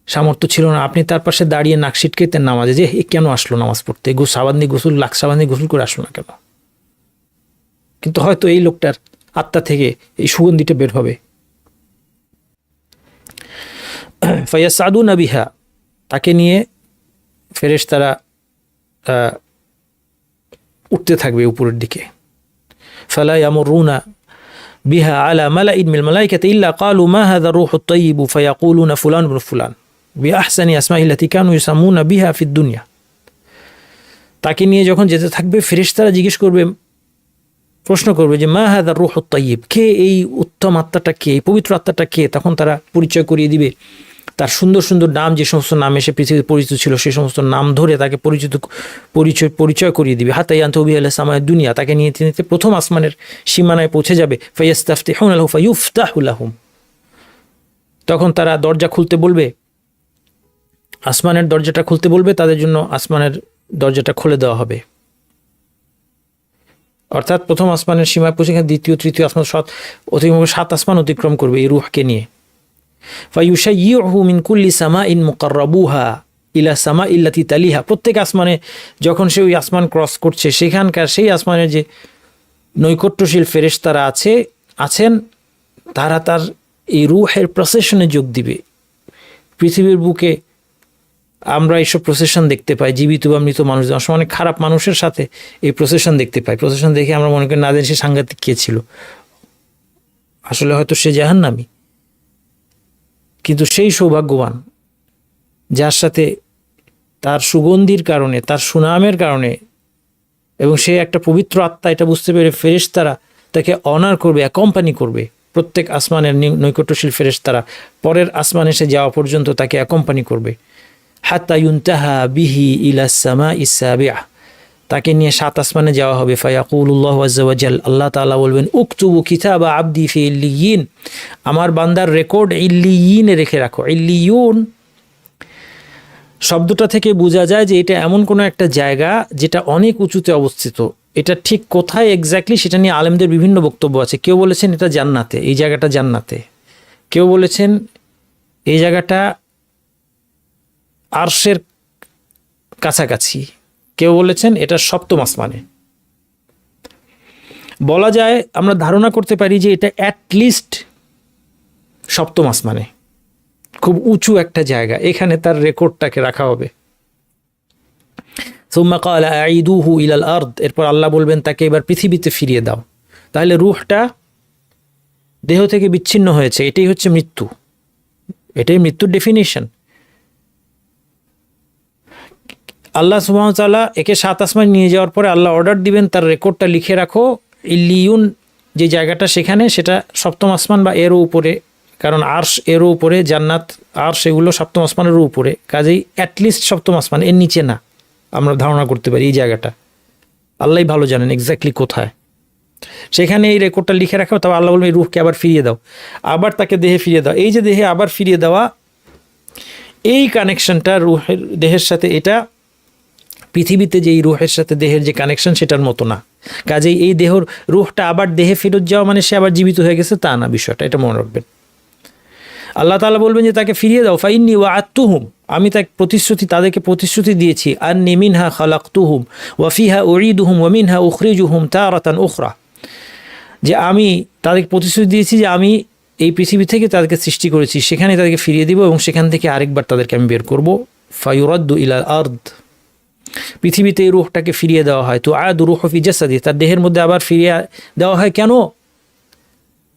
সামর্থ্য ছিল না। আপনি তার পাশে দাঁড়িয়ে নাক সিটকেতেন নামাজে যে কেন আসলো নামাজ পড়তে, সাবান দিয়ে গোসল, লাখ সাবান দিয়ে গোসল করে আসলো না কেন। কিন্তু হয়তো এই লোকটার আত্মা থেকে এই সুগন্ধিটা বের হবে। ফায়াসাদুনা বিহা, তাকে নিয়ে ফেরেশতারা উঠতে থাকবে উপরের দিকে। ফালা ইয়ামুরুনা বিহা আলা মালাইন মিনাল মালাইকাতি ইল্লা ক্বালু মা হাযা আর-রূহুত তাইয়্যিব ফায়াকুলুনা ফুলান ইবনে ফুলান বিআহসানি আসমাইল্লাতি কানু ইউসাম্মুনা বিহা ফিদ দুনিয়া। তাকে নিয়ে যখন যেতে থাকবে, ফেরেশতারা জিজ্ঞেস করবে, প্রশ্ন করবে যে মা হাযা আর-রূহুত তাইয়্যিব, কে এই উত্তম আত্মাটা, কে এই পবিত্র আত্মাটা কে। তখন তারা পরিচয় করিয়ে দিবে, তার সুন্দর সুন্দর নাম, যে সমস্ত নাম এসে পৃথিবীতে পরিচিত ছিল সেই সমস্ত নাম ধরে তাকে পরিচয় করিয়ে দিবে। হাত্তা ইয়ানতাহু বিহা ইলা সামা'id দুনিয়া, তাকে নিয়ে তিনি প্রথম আসমানের সীমানায় পৌঁছে যাবে। ফায়াস্তাফতিহুনা লাহু ফায়ুফতাহু লাহুম, তখন তারা দরজা খুলতে বলবে, আসমানের দরজাটা খুলতে বলবে, তাদের জন্য আসমানের দরজাটা খুলে দেওয়া হবে। অর্থাৎ প্রথম আসমানের সীমায় পৌঁছে দ্বিতীয় তৃতীয় আসমান 7 আসমান অতিক্রম করবে এই রূহকে নিয়ে। ফায়ুশাইয়িউহু মিন কুল্লি সামাইন মুকাররাবুহা ইলা সামাইল্লাতি তালিহা, প্রত্যেক আসমানে যখন সে ওই আসমান ক্রস করছে, সেখানকার সেই আসমানের যে নৈকট্যশীল ফেরেশতারা আছেন, তারা তার এই রূহের প্রসেশনে যোগ দিবে। পৃথিবীর বুকে আমরা এইসব প্রসেশন দেখতে পাই, জীবিত বা মৃত মানুষদের, অনেক খারাপ মানুষের সাথে এই প্রসেশন দেখতে পাই। প্রসেশন দেখে আমরা মনে করি না জানি সে সাংঘাতিক কে ছিল, আসলে হয়তো সে জাহান্নামী। কিন্তু সেই সৌভাগ্যবান যার সাথে তার সুগন্ধির কারণে, তার সুনামের কারণে, এবং সে একটা পবিত্র আত্মা এটা বুঝতে পেরে ফেরেশতারা তাকে অনার করবে, অ্যাকম্পানি করবে। প্রত্যেক আসমানের নৈকট্যশীল ফেরেশতারা পরের আসমানে এসে যাওয়া পর্যন্ত তাকে অ্যাকম্পানি করবে। হাত্তা ইউনতাহা বিহি ইলা সামাইস সাবিআ, তাকে নিয়ে 7 আসমানে যাওয়া হবে। ফায়াকুলুল্লাহু আযজা ওয়া জাল, আল্লাহ তাআলা বলবেন, উকতুবু কিতাবা আবদি ফি ইল্লিয়িন, আমার বান্দার রেকর্ড ইল্লিয়িনে রেখে রাখো। ইল্লিয়ুন শব্দটা থেকে বোঝা যায় যে এটা এমন কোনো একটা জায়গা যেটা অনেক উঁচুতে অবস্থিত। এটা ঠিক কোথায় এক্স্যাক্টলি সেটা নিয়ে আলেমদের বিভিন্ন বক্তব্য আছে। কেউ বলেছেন এটা জান্নাতে, এই জায়গাটা জান্নাতে। কেউ বলেছেন এই জায়গাটা আরশের কাছাকাছি। কেউ বলেছেন এটা 7ম আসমানে। বলা যায়, আমরা ধারণা করতে পারি যে এটা অ্যাটলিস্ট 7ম আসমানে, খুব উঁচু একটা জায়গা, এখানে তার রেকর্ডটাকে রাখা হবে। সুম্মা ক্বালা আঈদুহু ইলাল আরদ, এরপর আল্লাহ বলবেন তাকে এবার পৃথিবীতে ফিরিয়ে দাও। তাহলে রূহটা দেহ থেকে বিচ্ছিন্ন হয়েছে, এটাই হচ্ছে মৃত্যু, এটাই মৃত্যুর ডেফিনিশন। আল্লাহ সুবহানাহু ওয়া তাআলা একে 7 আসমানে নিয়ে যাওয়ার পরে আল্লাহ অর্ডার দিবেন তার রেকর্ডটা লিখে রাখো। ইল্লিয়ুন যে জায়গাটা সেখানে, সেটা 7ম আসমান বা এরও উপরে, কারণ আরশ এরও উপরে, জান্নাত আরশ এগুলো 7ম আসমানেরও উপরে, কাজেই অ্যাটলিস্ট 7ম আসমান, এর নিচে না। আমরা ধারণা করতে পারি এই জায়গাটা আল্লাহই ভালো জানেন এক্স্যাক্টলি কোথায়। সেখানে এই রেকর্ডটা লিখে রাখো। তবে আল্লাহ বলবেন এই রূহকে আবার ফিরিয়ে দাও, আবার তাকে দেহে ফিরিয়ে দাও। এই যে দেহে আবার ফিরিয়ে দেওয়া, এই কানেকশনটা রূহের দেহের সাথে, এটা পৃথিবীতে যে এই রূহের সাথে দেহের যে কানেকশন সেটার মতো না। কাজেই এই দেহর রূহটা আবার দেহে ফেরত যাওয়া মানে সে আবার জীবিত হয়ে গেছে তা না, বিষয়টা এটা মনে রাখবেন। আল্লাহ তাআলা বলবেন যে তাকে ফিরিয়ে দাও। ফাইন্নী ওয়া'আদতুহুম, আমি তাদেরকে প্রতিশ্রুতি দিয়েছি, আন্নী মিনহা খালাকতুহুম ওয়া ফিহা উঈদুহুম ওয়া মিনহা উখরিজুহুম তারাতান উখরা, যে আমি তাদেরকে প্রতিশ্রুতি দিয়েছি যে আমি এই পৃথিবী থেকে তাদেরকে সৃষ্টি করেছি, সেখানে তাদেরকে ফিরিয়ে দিব এবং সেখান থেকে আরেকবার তাদেরকে আমি বের করব। ফায়ুরাদ্দু ইলাল আরদ, পৃথিবীতে এই রূহটাকে ফিরিয়ে দেওয়া হয়। তো আদু রূহু ফি জাসাদি, তার দেহের মধ্যে আবার ফিরিয়ে দেওয়া হয় কেন?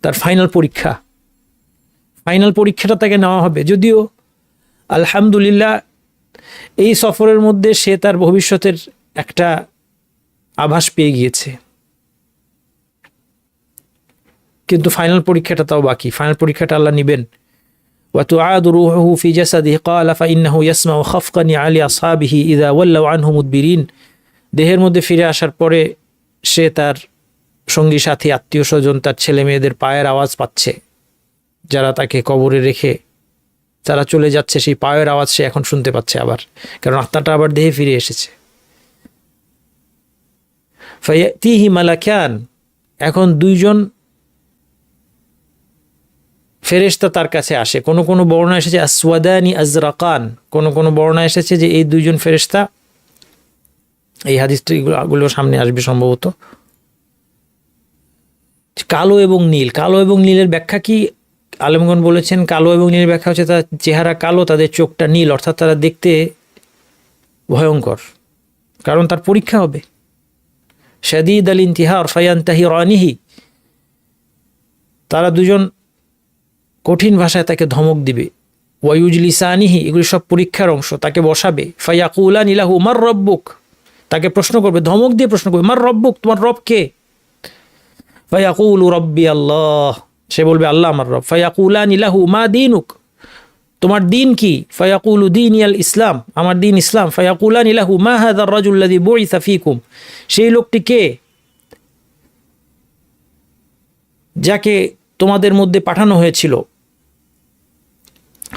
তার ফাইনাল পরীক্ষাটা তাকে নেওয়া হবে। যদিও আলহামদুলিল্লাহ এই সফরের মধ্যে সে তার ভবিষ্যতের একটা আভাস পেয়ে গিয়েছে, কিন্তু ফাইনাল পরীক্ষাটা তাও বাকি। ফাইনাল পরীক্ষাটা আল্লাহ নেবেন। وتعاد روحه في جسده قال فإنه يسمع خفق نعال أصحابه إذا ولوا عنه مدبرين, দেহের মধ্যে ফিরে আসার পরে সে তার সঙ্গী সাথী আত্মীয় স্বজন তার ছেলে মেয়েদের পায়ের আওয়াজ পাচ্ছে, যারা তাকে কবরে রেখে তারা চলে যাচ্ছে, সেই পায়ের আওয়াজ সে এখন শুনতে পাচ্ছে আবার, কারণ আত্মাটা আবার দেহে ফিরে এসেছে। ফায়াতিহি মালাকান, এখন দুইজন ফেরেশতা তার কাছে আসে। কোন কোন বর্ণনা এসেছে আসওয়াদানি আজরাকান, কোন কোন বর্ণনা এসেছে যে এই দুইজন ফেরেশতা, এই হাদিসগুলো সামনে আসবে সম্ভবত, কালো এবং নীল। কালো এবং নীলের ব্যাখ্যা কি? আলেমগণ বলেছেন কালো এবং নীলের ব্যাখ্যা হচ্ছে তার চেহারা কালো, তাদের চোখটা নীল, অর্থাৎ তারা দেখতে ভয়ঙ্কর, কারণ তার পরীক্ষা হবে। শাদীদ আল ইনতিহার ফায়ানতাহি রানিহি, তারা দুজন কঠিন ভাষায় তাকে ধমক দিবে। ওয়ায়ুজলিসানিহি, এগুলি সব পরীক্ষার অংশ। তাকে বসাবে। ফায়াকুলান ইলাহু মার রব্বুক, তাকে প্রশ্ন করবে, ধমক দিয়ে প্রশ্ন করবে, মার রব্বুক, তোমার রব কে? ফায়াকুলু রব্বি আল্লাহ, সে বলবে আল্লাহ আমার রব। ফায়াকুলান ইলাহু মা দীনুক, তোমার দিন কি? ফায়াকুলু দীনি আল ইসলাম, আমার দিন ইসলাম। ফায়াকুলান ইলাহু মা হাযার রাজুল লাযী বুইসা ফীকুম, সেই লোকটি কে যাকে তোমাদের মধ্যে পাঠানো হয়েছিল?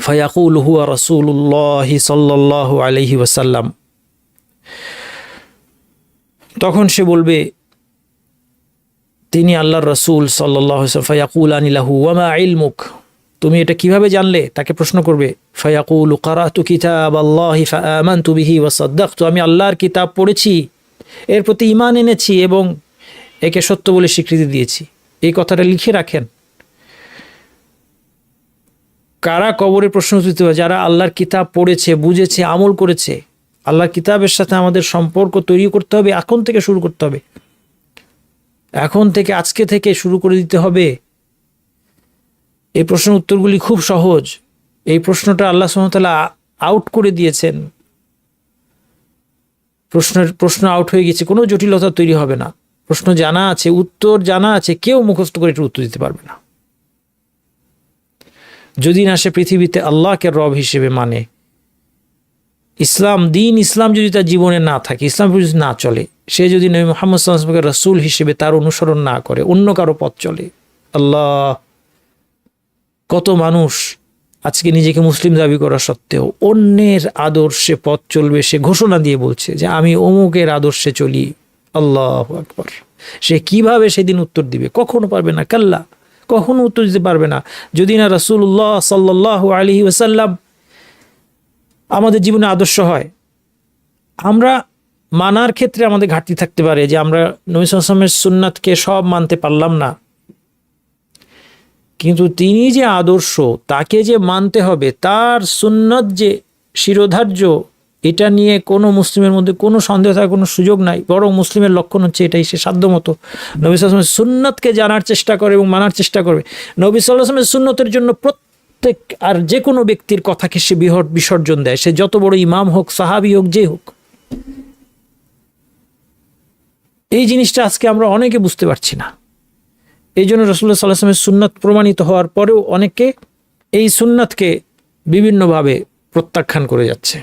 ফায়াকুলু হুয়া রাসূলুল্লাহ সাল্লাল্লাহু আলাইহি ওয়াসাল্লাম, তখন সে বলবে তিনি আল্লাহর রাসূল সাল্লাল্লাহু আলাইহি ওয়াসাল্লাম। ফায়াকুলানি লাহু ওয়া মা ইলমুক, তুমি এটা কিভাবে জানলে? তাকে প্রশ্ন করবে। ফায়াকুলু কারাতু কিতাবাল্লাহি ফাআমানতু বিহি ওয়া সাদ্দাকতু, আমি আল্লাহর কিতাব পড়েছি, এর প্রতি ঈমান এনেছি এবং একে সত্য বলে স্বীকৃতি দিয়েছি। এই কথাটা লিখে রাখেন। কারা কবরে প্রশ্ন দিতে হবে? যারা আল্লাহর কিতাব পড়েছে, বুঝেছে, আমল করেছে। আল্লাহর কিতাবের সাথে আমাদের সম্পর্ক তৈরি করতে হবে, এখন থেকে শুরু করতে হবে, এখন থেকে, আজকে থেকে শুরু করে দিতে হবে। এই প্রশ্নের উত্তরগুলি খুব সহজ। এই প্রশ্নটা আল্লাহ সুবহানাহু ওয়া তাআলা আউট করে দিয়েছেন। প্রশ্ন আউট হয়ে গেছে, কোনো জটিলতা তৈরি হবে না। প্রশ্ন জানা আছে, উত্তর জানা আছে, কেউ মুখস্থ করে এটার উত্তর দিতে পারবে না যদি না সে পৃথিবীতে আল্লাহকে রব হিসেবে মানে। ইসলাম, দিন ইসলাম যদি তার জীবনে না থাকে, ইসলাম যদি না চলে, সে যদি নবী মুহাম্মদ সাল্লাল্লাহু আলাইহি ওয়াসাল্লামকে রাসূল হিসেবে তার অনুসরণ না করে, অন্য কারো পথ চলে। আল্লাহ, কত মানুষ আজকে নিজেকে মুসলিম দাবি করা সত্ত্বেও অন্যের আদর্শে পথ চলবে, সে ঘোষণা দিয়ে বলছে যে আমি অমুকের আদর্শে চলি। আল্লাহু আকবার। সে কিভাবে সেদিন উত্তর দিবে? কখনো পারবে না, কাল্লা, কখনো উত্তর দিতে পারবে না যদি না রাসূলুল্লাহ সাল্লাল্লাহু আলাইহি ওয়াসাল্লাম আমাদের জীবনে আদর্শ হয়। আমরা মানার ক্ষেত্রে আমাদের ঘাটতি থাকতে পারে, যে আমরা নবী সাল্লাল্লাহু আলাইহি ওয়াসাল্লামের সুন্নাতকে সব মানতে পারলাম না, কিন্তু তিনি যে আদর্শ, তাকে যে মানতে হবে, তার সুন্নত যে শিরোধার্য, এটা নিয়ে কোনো মুসলিমের মধ্যে কোনো সন্দেহ থাকার কোনো সুযোগ নাই, বরং মুসলিমের লক্ষণ হচ্ছে এটাই, সে সাধ্যমতো নবী সাল্লাল্লাহু আলাইহি ওয়াসাল্লামের সুন্নতকে জানার চেষ্টা করে এবং মানার চেষ্টা করবে। নবী সাল্লাল্লাহু আলাইহি ওয়াসাল্লামের সুন্নতের জন্য প্রত্যেক আর যে কোনো ব্যক্তির কথাকে সে বিসর্জন দেয়, সে যত বড় ইমাম হোক, সাহাবী হোক, যে হোক। এই জিনিসটা আজকে আমরা অনেকে বুঝতে পারছি না। এই জন্য রাসূলুল্লাহ সাল্লাল্লাহু আলাইহি ওয়াসাল্লামের সুন্নাত প্রমাণিত হওয়ার পরেও অনেকে এই সুন্নাতকে বিভিন্নভাবে প্রত্যাখ্যান করে যাচ্ছে।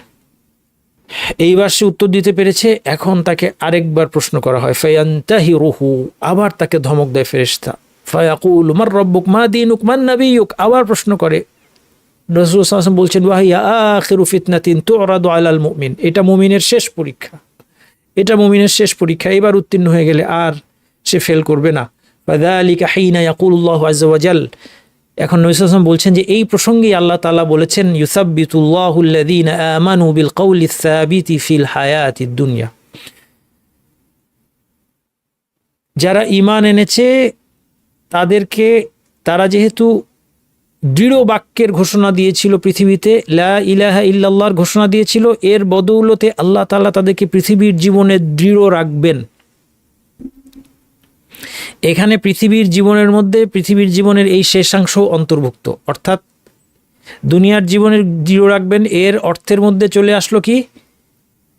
এইবার সে উত্তর দিতে পেরেছে, এখন তাকে আরেকবার প্রশ্ন করা হয়। ফায়ান্তাহিরুহু, আবার তাকে ধমক দেয় ফেরেশতা। ফায়াকুল মার রব্বুক মা দীনুক মান নাবিয়ুক, আবার প্রশ্ন করে। রাসূলুল্লাহ সাল্লাল্লাহু আলাইহি ওয়াসাল্লাম বলছেন, ওয়াহিয়া আখিরু ফিতনাতিন তুরাদু আলাল মুমিন, এটা মুমিনের শেষ পরীক্ষা, এটা মুমিনের শেষ পরীক্ষা। এবার উত্তীর্ণ হয়ে গেলে আর সে ফেল করবে না। ফাযালিকা হিনা ইয়াকুলুল্লাহু আযজা ওয়া জাল, এখন নবী সাল্লাল্লাহু আলাইহি ওয়াসাল্লাম বলছেন যে এই প্রসঙ্গেই আল্লাহ তাআলা বলেছেন, ইউসাব্বিতুল্লাহুল্লাযীনা আমানু বিল কওলিস সাবিতি ফিল হায়াতিদ দুনিয়া, যারা ঈমান এনেছে তাদেরকে, তারা যেহেতু দৃঢ় বাক্যের ঘোষণা দিয়েছিল পৃথিবীতে, লা ইলাহা ইল্লাল্লাহর ঘোষণা দিয়েছিল, এর বদৌলতে আল্লাহ তাআলা তাদেরকে পৃথিবীর জীবনে দৃঢ় রাখবেন। এখানে পৃথিবীর জীবনের মধ্যে পৃথিবীর জীবনের এই শেষাংশ অন্তর্ভুক্ত, অর্থাৎ দুনিয়ার জীবনের দৃঢ় রাখবেন, এর অর্থের মধ্যে চলে আসলো কি,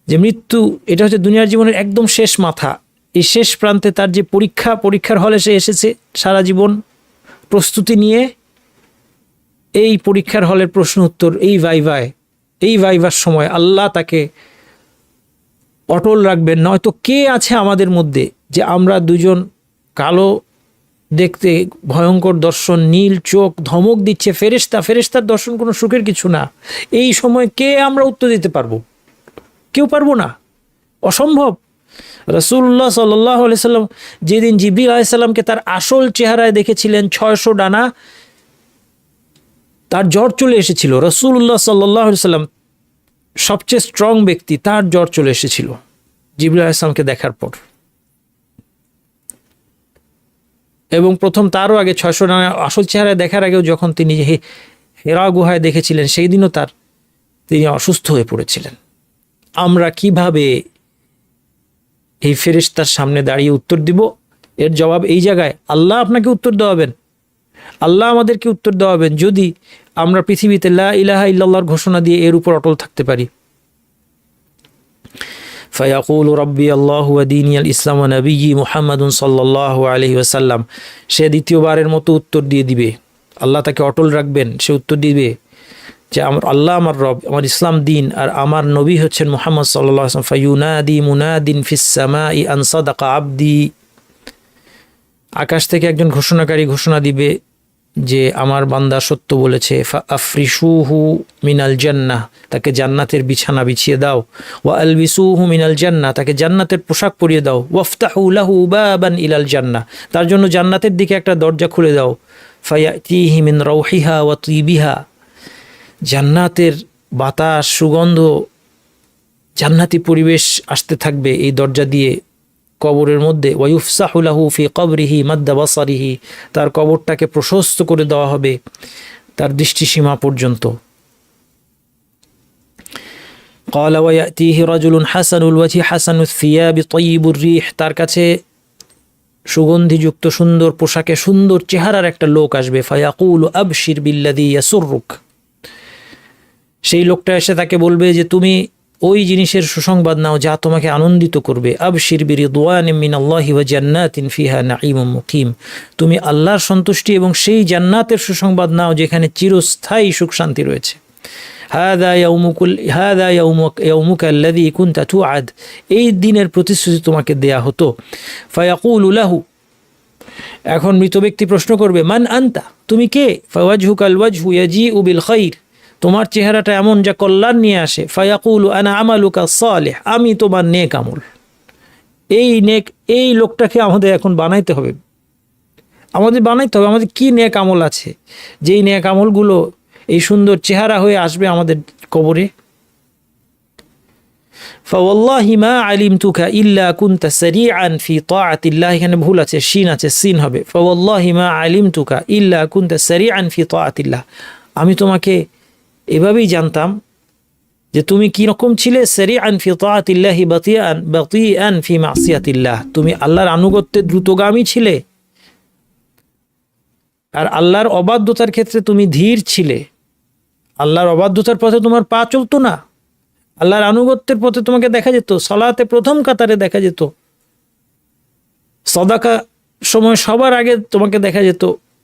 যে মৃত্যু, এটা হচ্ছে দুনিয়ার জীবনের একদম শেষ মাথা। এই শেষ প্রান্তে তার যে পরীক্ষার হলে সে এসেছে সারা জীবন প্রস্তুতি নিয়ে, এই পরীক্ষার হলের প্রশ্ন উত্তর, এই ভাইভার সময় আল্লাহ তাকে অটল রাখবেন। নয়তো কে আছে আমাদের মধ্যে যে আমরা দুজন কালো দেখতে, ভয়ঙ্কর দর্শন, নীল চোখ, ধমক দিচ্ছে ফেরেশতার দর্শন কোনো সুখের কিছু না, এই সময় কে আমরা উত্তর দিতে পারবো? কেউ পারবো না, অসম্ভব। রাসূলুল্লাহ সাল্লাল্লাহু আলাইহি সাল্লাম যেদিন জিবরিল আলাইহিস সালামকে তার আসল চেহারায় দেখেছিলেন, 600 ডানা, তার জ্বর চলে এসেছিল। রাসূলুল্লাহ সাল্লাল্লাহু আলাইহি সাল্লাম সবচেয়ে স্ট্রং ব্যক্তি, তার জ্বর চলে এসেছিল জিবরিল আলাইহিস সালামকে দেখার পর। এবং প্রথম তারও আগে 600 ডানা আসল চেহারায় দেখার আগেও যখন তিনি হেরা গুহায় দেখেছিলেন, সেই দিনও তিনি অসুস্থ হয়ে পড়েছিলেন। আমরা কিভাবে এই ফেরেশতার সামনে দাঁড়িয়ে উত্তর দিব? এর জবাব এই জায়গায়, আল্লাহ আপনাকে উত্তর দেওয়াবেন, আল্লাহ আমাদেরকে উত্তর দেওয়াবেন, যদি আমরা পৃথিবীতে লা ইলাহা ইল্লাল্লাহর ঘোষণা দিয়ে এর উপর অটল থাকতে পারি। ফায়াকুলু রাব্বি আল্লাহু ওয়া দীনিয়াল ইসলাম ওয়া নবিয়্যি মুহাম্মাদুন সাল্লাল্লাহু আলাইহি ওয়াসাল্লাম, সে দ্বিতীয়বারের মতো উত্তর দিয়ে দিবে, আল্লাহ তাকে অটল রাখবেন। সে উত্তর দিবে যে আল্লাহ আমার রব, আমার ইসলাম দিন, আর আমার নবী হচ্ছেন মুহাম্মদ সাল্লাল্লাহু আলাইহি ওয়াসাল্লাম। ফায়ুনাদি মুনাদিন ফিস সামাই আন সাদাকা আবদি, আকাশ থেকে একজন ঘোষণাকারী ঘোষণা দিবে যে আমার বান্দা সত্য বলেছে। আফরিশুহু মিনাল জান্নাহ, তাকে জান্নাতের বিছানা বিছিয়ে দাও। ওয়া আলবিসুহু মিনাল জান্নাহ, তাকে জান্নাতের পোশাক পরিয়ে দাও। ওয়াফতাহু লাহু বাবান ইলাল জান্নাহ, তার জন্য জান্নাতের দিকে একটা দরজা খুলে দাও। ফায়াতিহি মিন রাউহিহা ওয়া তিবিহা, জান্নাতের বাতাস, সুগন্ধ, জান্নাতি পরিবেশ আসতে থাকবে এই দরজা দিয়ে কবরের মধ্যে। ওয়ায়ুফসাহু লাহু ফি কবরিহি মাদ্দা বাসারিহি, তার কবরটাকে প্রশস্ত করে দেওয়া হবে তার দৃষ্টিসীমা পর্যন্ত। ক্বালা ওয়ায়াতিহি রাজুলুন হাসানুল ওয়াজহি হাসানুস সিয়াবি তাইয়িবুর রিহ, তার কাছে সুগন্ধিযুক্ত সুন্দর পোশাকে সুন্দর চেহারার একটা লোক আসবে। ফায়াকুলু আবশির বিল্লাযী ইয়াসুররুক, সেই লোকটা এসে তাকে বলবে যে তুমি ওই জিনিসের সুসংবাদ নাও যা তোমাকে আনন্দিত করবে। আবশির বিরিদওয়ানিম মিনাল্লাহি ওয়া জান্নাতিন ফিহা নাঈমুম মুকিম, তুমি আল্লাহর সন্তুষ্টি এবং সেই জান্নাতের সুসংবাদ নাও যেখানে চিরস্থায়ী সুখ শান্তি রয়েছে। হাদা ইয়াউমুকা আল্লাযী কুনতা তুআদ, এই দিনের প্রতিশ্রুতি তোমাকে দেয়া হতো। ফায়াকুলু লাহু, এখন মৃত ব্যক্তি প্রশ্ন করবে, মান আনতা, তুমি কে? ফাওয়াজহুকাল ওয়াজহু ইয়াজিউ বিল খাইর, তোমার চেহারাটা এমন যা কল্যাণ নিয়ে আসে। ফায়াকুলু আনা আমালুকা সালিহ, আমি তোমার নেক আমল। এই লোকটাকে আমাদের এখন বানাইতে হবে, আমাদের কি নেক আমল আছে, যেই নেক আমলগুলো এই সুন্দর চেহারা হয়ে আসবে আমাদের কবরে। ফাওয়াল্লাহি মা আলিমতুকা ইল্লা কুনতা সারিআন ফি তাআতিল্লাহ, এখানে ভুল আছে, শিন আছে, সিন হবে। ফাওয়াল্লাহি মা আলিমতুকা ইল্লা কুনতা সারিআন ফি তাআতিল্লাহ, আমি তোমাকে এভাবেই জানতাম যে তুমি কি রকম ছিলে, সারিআন ফি তাআতিল্লাহি বাতিআন ফি মাসিয়াতিল্লাহ, তুমি আল্লাহর আনুগত্যে দ্রুতগামী ছিলে আর আল্লাহর অবাধ্যতার ক্ষেত্রে তুমি ধীর ছিলে। আল্লাহর অবাধ্যতার পথে তোমার পা চলতো না, আল্লাহর আনুগত্যের পথে তোমাকে দেখা যেত সালাতে প্রথম কাতারে দেখা যেত, সদাকা সময় সবার আগে তোমাকে দেখা যেত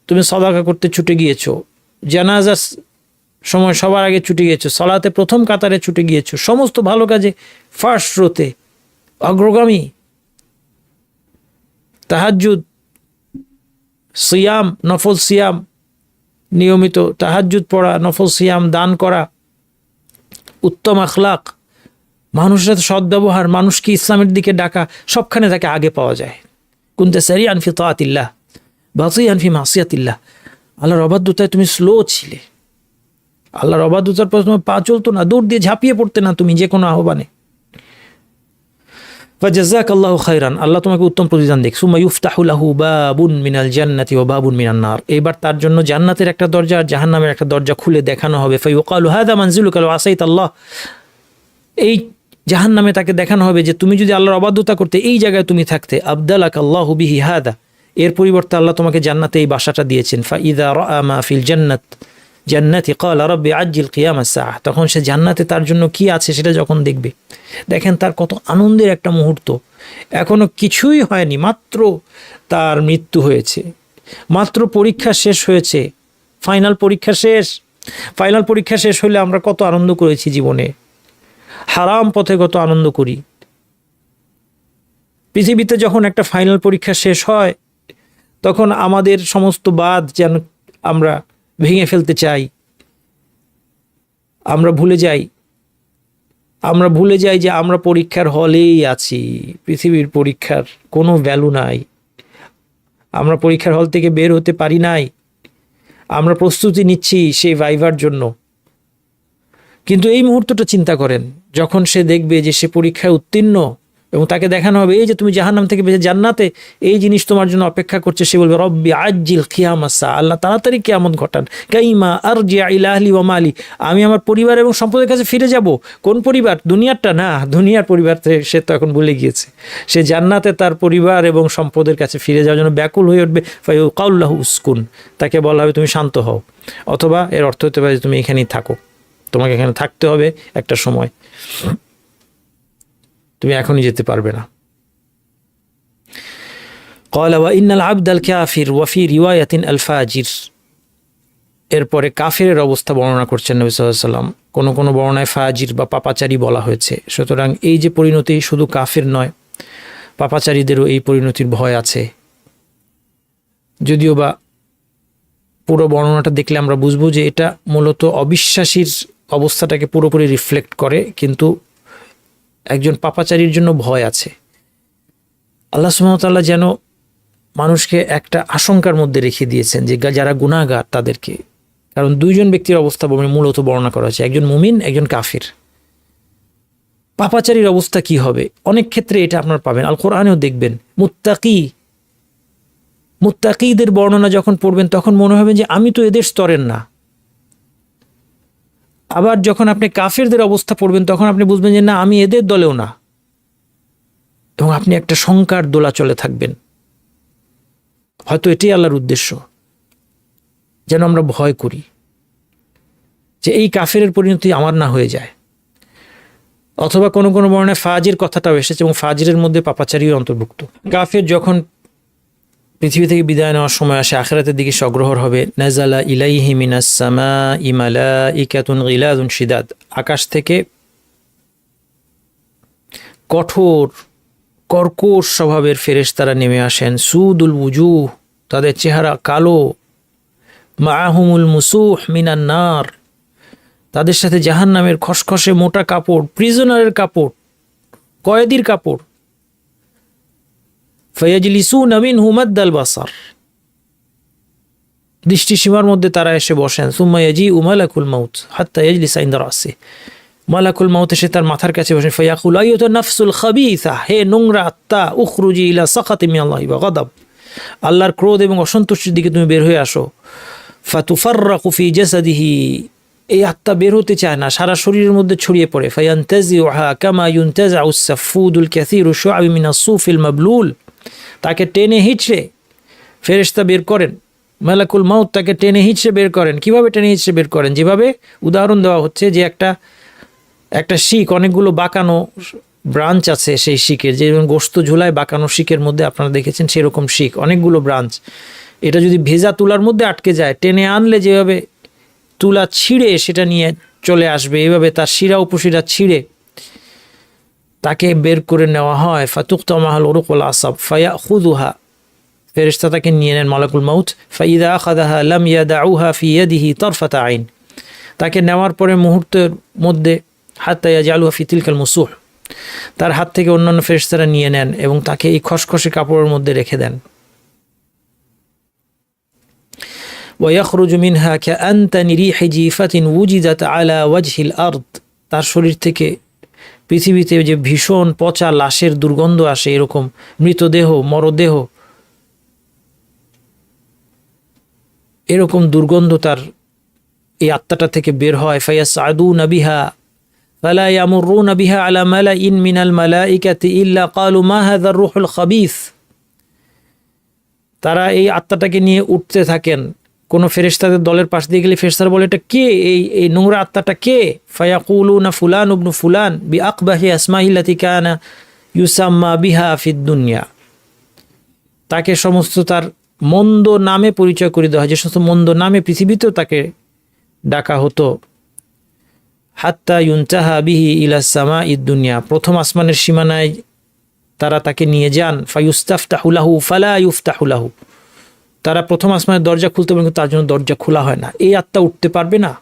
তুমি সদাকা করতে ছুটে গিয়েছো, জানাজার সময় সবার আগে ছুটে গিয়েছো, সালাতে প্রথম কাতারে ছুটে গিয়েছো, সমস্ত ভালো কাজে ফার্স্ট রোতে অগ্রগামী। তাহাজ্জুদ, সিয়াম, নফল সিয়াম, নিয়মিত তাহাজ্জুদ পড়া, নফল সিয়াম, দান করা, উত্তম আখলাক, মানুষের সাথে সদ্ব্যবহার, মানুষকে ইসলামের দিকে ডাকা, সবখানে তাকে আগে পাওয়া যায়। কুনতা সারিআন ফি তাআতিল্লাহ বাতিআন ফি মাসিয়াতিল্লাহ, আল্লাহর অবাধ্যতায় তুমি স্লো ছিলে, আল্লাহর অবাধ্যতার পর তোমার পা চলতো না, দৌড় দিয়ে ঝাঁপিয়ে পড়তে না তুমি যে কোনো আহ্বানে। ফাজাযাকাল্লাহু খায়রান, আল্লাহ তোমাকে উত্তম প্রতিদান দেখ। সুম্মা ইফতাহু লাহু বাবুন মিনাল জান্নাতি ওয়া বাবুন মিনান নার, এবার তার জন্য জান্নাতের একটা দরজা আর জাহান্নামের একটা দরজা খুলে দেখানো হবে। ফায়ুকালু হাযা মানজিলুকা লাউ আসাইতাল্লাহ, এই জাহান্নামে তাকে দেখানো হবে যে তুমি যদি আল্লাহর অবাধ্যতা করতে এই জায়গায় তুমি থাকতে, আবদালাকাল্লাহু বিহি হাদা, এর পরিবর্তে আল্লাহ তোমাকে জান্নাতে এই বাসাটা দিয়েছেন। ফাইযা রাআ মা ফিল জান্নাতি ক্বালা রাব্বি আজ্জিল কিয়ামাস সাআহ, তখন সে জান্নাতে তার জন্য কি আছে সেটা যখন দেখবে, দেখেন তার কত আনন্দের একটা মুহূর্ত। এখনো কিছুই হয়নি, মাত্র তার মৃত্যু হয়েছে, মাত্র পরীক্ষা শেষ হয়েছে, ফাইনাল পরীক্ষা শেষ। ফাইনাল পরীক্ষা শেষ হলে আমরা কত আনন্দ করেছি জীবনে, হারাম পথে কত আনন্দ করি। পৃথিবীতে যখন একটা ফাইনাল পরীক্ষা শেষ হয় তখন আমাদের সমস্ত বাদ যেন আমরা ভেঙে ফেলতে চাই, আমরা ভুলে যাই যে আমরা পরীক্ষার হলেই আছি, পৃথিবীর পরীক্ষার কোনো ভ্যালু নাই, আমরা পরীক্ষার হল থেকে বের হতে পারি নাই, আমরা প্রস্তুতি নিচ্ছি সেই ভাইভার জন্য। কিন্তু এই মুহূর্তটা চিন্তা করেন, যখন সে দেখবে যে সে পরীক্ষায় উত্তীর্ণ এবং তাকে দেখানো হবে এই যে তুমি জাহান্নাম থেকে বেঁচে জান্নাতে, এই জিনিস তোমার জন্য অপেক্ষা করছে, সে বলবে রব্বি আজ্জিল কিয়ামাস সাআহ, আল্লাহ তাড়াতাড়ি কিয়ামত ঘটান, কাইমা আরজিআ ইলা আহলি ওয়া মালি, আমি আমার পরিবার এবং সম্পদের কাছে ফিরে যাব। কোন পরিবার? দুনিয়ারটা না, দুনিয়ার পরিবার সে তো এখন ভুলে গিয়েছে, সে জান্নাতে তার পরিবার এবং সম্পদের কাছে ফিরে যাওয়ার জন্য ব্যাকুল হয়ে উঠবে। ফায়ুকালু লাহু উসকুন, তাকে বলা হবে তুমি শান্ত হও, অথবা এর অর্থ হতে পারে তুমি এখানেই থাকো, তোমাকে এখানে থাকতে হবে একটা সময়, তুমি এখনই যেতে পারবে না। ক্বালা ওয়া ইন্নাল আবদাল কাফির ওয়া ফি রিওয়ায়াতিন আল ফাজির, এরপরে কাফিরের অবস্থা বর্ণনা করছেন নবী সাল্লাল্লাহু আলাইহি ওয়াসাল্লাম, কোনো বর্ণনায় ফাজির বা পাপাচারী বলা হয়েছে। সুতরাং এই যে পরিণতি শুধু কাফির নয়, পাপাচারীদেরও এই পরিণতির ভয় আছে। যদিও বা পুরো বর্ণনাটা দেখলে আমরা বুঝবো যে এটা মূলত অবিশ্বাসীর অবস্থাটাকে পুরোপুরি রিফ্লেক্ট করে, কিন্তু একজন পাপাচারীর জন্য ভয় আছে। আল্লাহ সুবহানাহু ওয়া তাআলা যেন মানুষকে একটা আশঙ্কার মধ্যে রেখে দিয়েছেন যে যারা গুনাহগার তাদেরকে, কারণ দুইজন ব্যক্তির অবস্থা মূলত বর্ণনা করা হয়েছে, একজন মুমিন, একজন কাফির। পাপাচারীর অবস্থা কি হবে? অনেক ক্ষেত্রে এটা আপনারা পাবেন, আল কোরআনেও দেখবেন মুত্তাকিদের বর্ণনা যখন পড়বেন তখন মনে হবে যে আমি তো এদের স্তরের না। আবার যখন আপনি কাফেরদের অবস্থা পড়বেন তখন আপনি বুঝবেন যে না, আমি এদের দলেও না, এবং আপনি একটা শঙ্কার দোলাচলে থাকবেন। হয়তো এটাই আল্লাহর উদ্দেশ্য, যেন আমরা ভয় করি যে এই কাফেরের পরিণতি আমার না হয়ে যায়। অথবা কোনো বর্ণনায় ফাজির কথাটাও এসেছে, এবং ফাজিরের মধ্যে পাপাচারীও অন্তর্ভুক্ত। কাফের যখন পৃথিবী থেকে বিদায় নেওয়ার সময় আসে, আখিরাতের দিকে সে অগ্রসর হবে। নাযালা ইলাইহি মিনাস সামাই মালাইকাতুন গিলাযুন শিদাদ, আকাশ থেকে কঠোর কর্কশ স্বভাবের ফেরেশতারা নেমে আসেন। সুদুল ওয়ুজুহ, তাদের চেহারা কালো। মাআহুমুল মুসুহ মিনান নার, তাদের সাথে জাহান্নামের খসখসে মোটা কাপড়, প্রিজনারের কাপড়, কয়েদির কাপড়। ফায়াজলিসুনা মিনহু মাদ্দাল বাসার, দৃষ্টিসীমার মধ্যে তারা এসে বসেন। সুম্মা ইয়াজিউ মালাকুল মাউত হাত্তা ইয়াজলিসা ইনদা রাসি, মালাকুল মাউত এসে তার মাথার কাছে বসেন। ফায়াকুল আইয়ুহা নাফসুল খাবিসা, হে নোংরা আত্মা, উখরুজি ইলা সাখাতি মিনাল্লাহি ওয়া গাদাব, আল্লাহর ক্রোধ এবং অসন্তুষ্টির দিকে তুমি বের হয়ে আসো। ফাতুফাররাকু ফি জাসাদিহি, এই আত্মা বের হতে চায় না, সারা শরীরের মধ্যে ছড়িয়ে পড়ে। ফায়ান্তাজিউহা কামা ইউনতাজাউস সাফুদুল কাসীরু শুআবি মিনাস সুফিল মাবলুল, তাকে টেনে হিচড়ে ফেরেশতা বের করেন, মালাকুল মাউত তাকে টেনে হিচড়ে বের করেন। কিভাবে টেনে হিচড়ে বের করেন? যেভাবে উদাহরণ দেওয়া হচ্ছে যে একটা শিক, অনেকগুলো বাঁকানো ব্রাঞ্চ আছে সেই শিকের, যেরকম গোস্ত ঝুলায় বাঁকানো শিকের মধ্যে আপনারা দেখেছেন সেরকম শিক, অনেকগুলো ব্রাঞ্চ। এটা যদি ভেজা তুলার মধ্যে আটকে যায়, টেনে আনলে যেভাবে তুলা ছিঁড়ে সেটা নিয়ে চলে আসবে, এভাবে তার শিরা উপশিরা ছিঁড়ে তাকে বের করে নেওয়া হয়। ফাতুকতামাহাল উরুকুল আসাব ফায়াখুযুহা, ফেরেশতা তাকে নিয়ে নেন মালাকুল মাউত। ফাইদা আখাযাহা লাম ইয়াদাউহা ফি ইয়াদিহি তারফাতা আইন, তাকে নেওয়ার পরে মুহূর্তের মধ্যে হাত্তা ইয়াজআলুহা ফি তিলকাল মুসুহ, তার হাত থেকে অন্যান্য ফেরেশতারা নিয়ে নেন এবং তাকে এই খসখসে কাপড়ের মধ্যে রেখে দেন। ওয়াখরুজু মিনহা কাআনতানি রিহি জিফাতিন উজিদাত আলা ওয়াজহিল আরদ, তার শরীর থেকে পৃথিবীতে যে ভীষণ পচা লাশের দুর্গন্ধ আসে, এরকম মৃতদেহ, মরদেহ, এরকম দুর্গন্ধ তার এই আত্মাটা থেকে বের হয়। ফায়াসআদুনা বিহা ফালা ইয়ামুরুনা বিহা আলা মালাইন মিনাল মালাইকাতি ইল্লা ক্বালু মা হাযার রূহুল খাবিস, তারা এই আত্মাটাকে নিয়ে উঠতে থাকেন। কোনো ফেরেশতাদের দলের পাশ দিয়ে গেলে ফেরেশতারা বলে, এটা কে? এই নোংরা আত্মাটা কে? ফায়াকুলুনা ফুলান ইবনু ফুলান বিআকবাহি আসমাইল্লাতি কানা ইউসাম্মা বিহা ফিদ দুনিয়া, তাকে সমস্ত তার মন্দ নামে পরিচয় করে দেওয়া হয়, যে সমস্ত মন্দ নামে পৃথিবীতেও তাকে ডাকা হতো। হাত্তা ইউনতাহা বিহি ইলা সামাইদ দুনিয়া, প্রথম আসমানের সীমানায় তারা তাকে নিয়ে যান। ফায়ুস্তাফতাহু লাহু ফালা ইউফতাহু লাহু, তারা প্রথম আসমানের দরজা খুলতে পারে কিন্তু তার জন্য দরজা খোলা হয় না। এই আত্মা উঠতে পারবে না,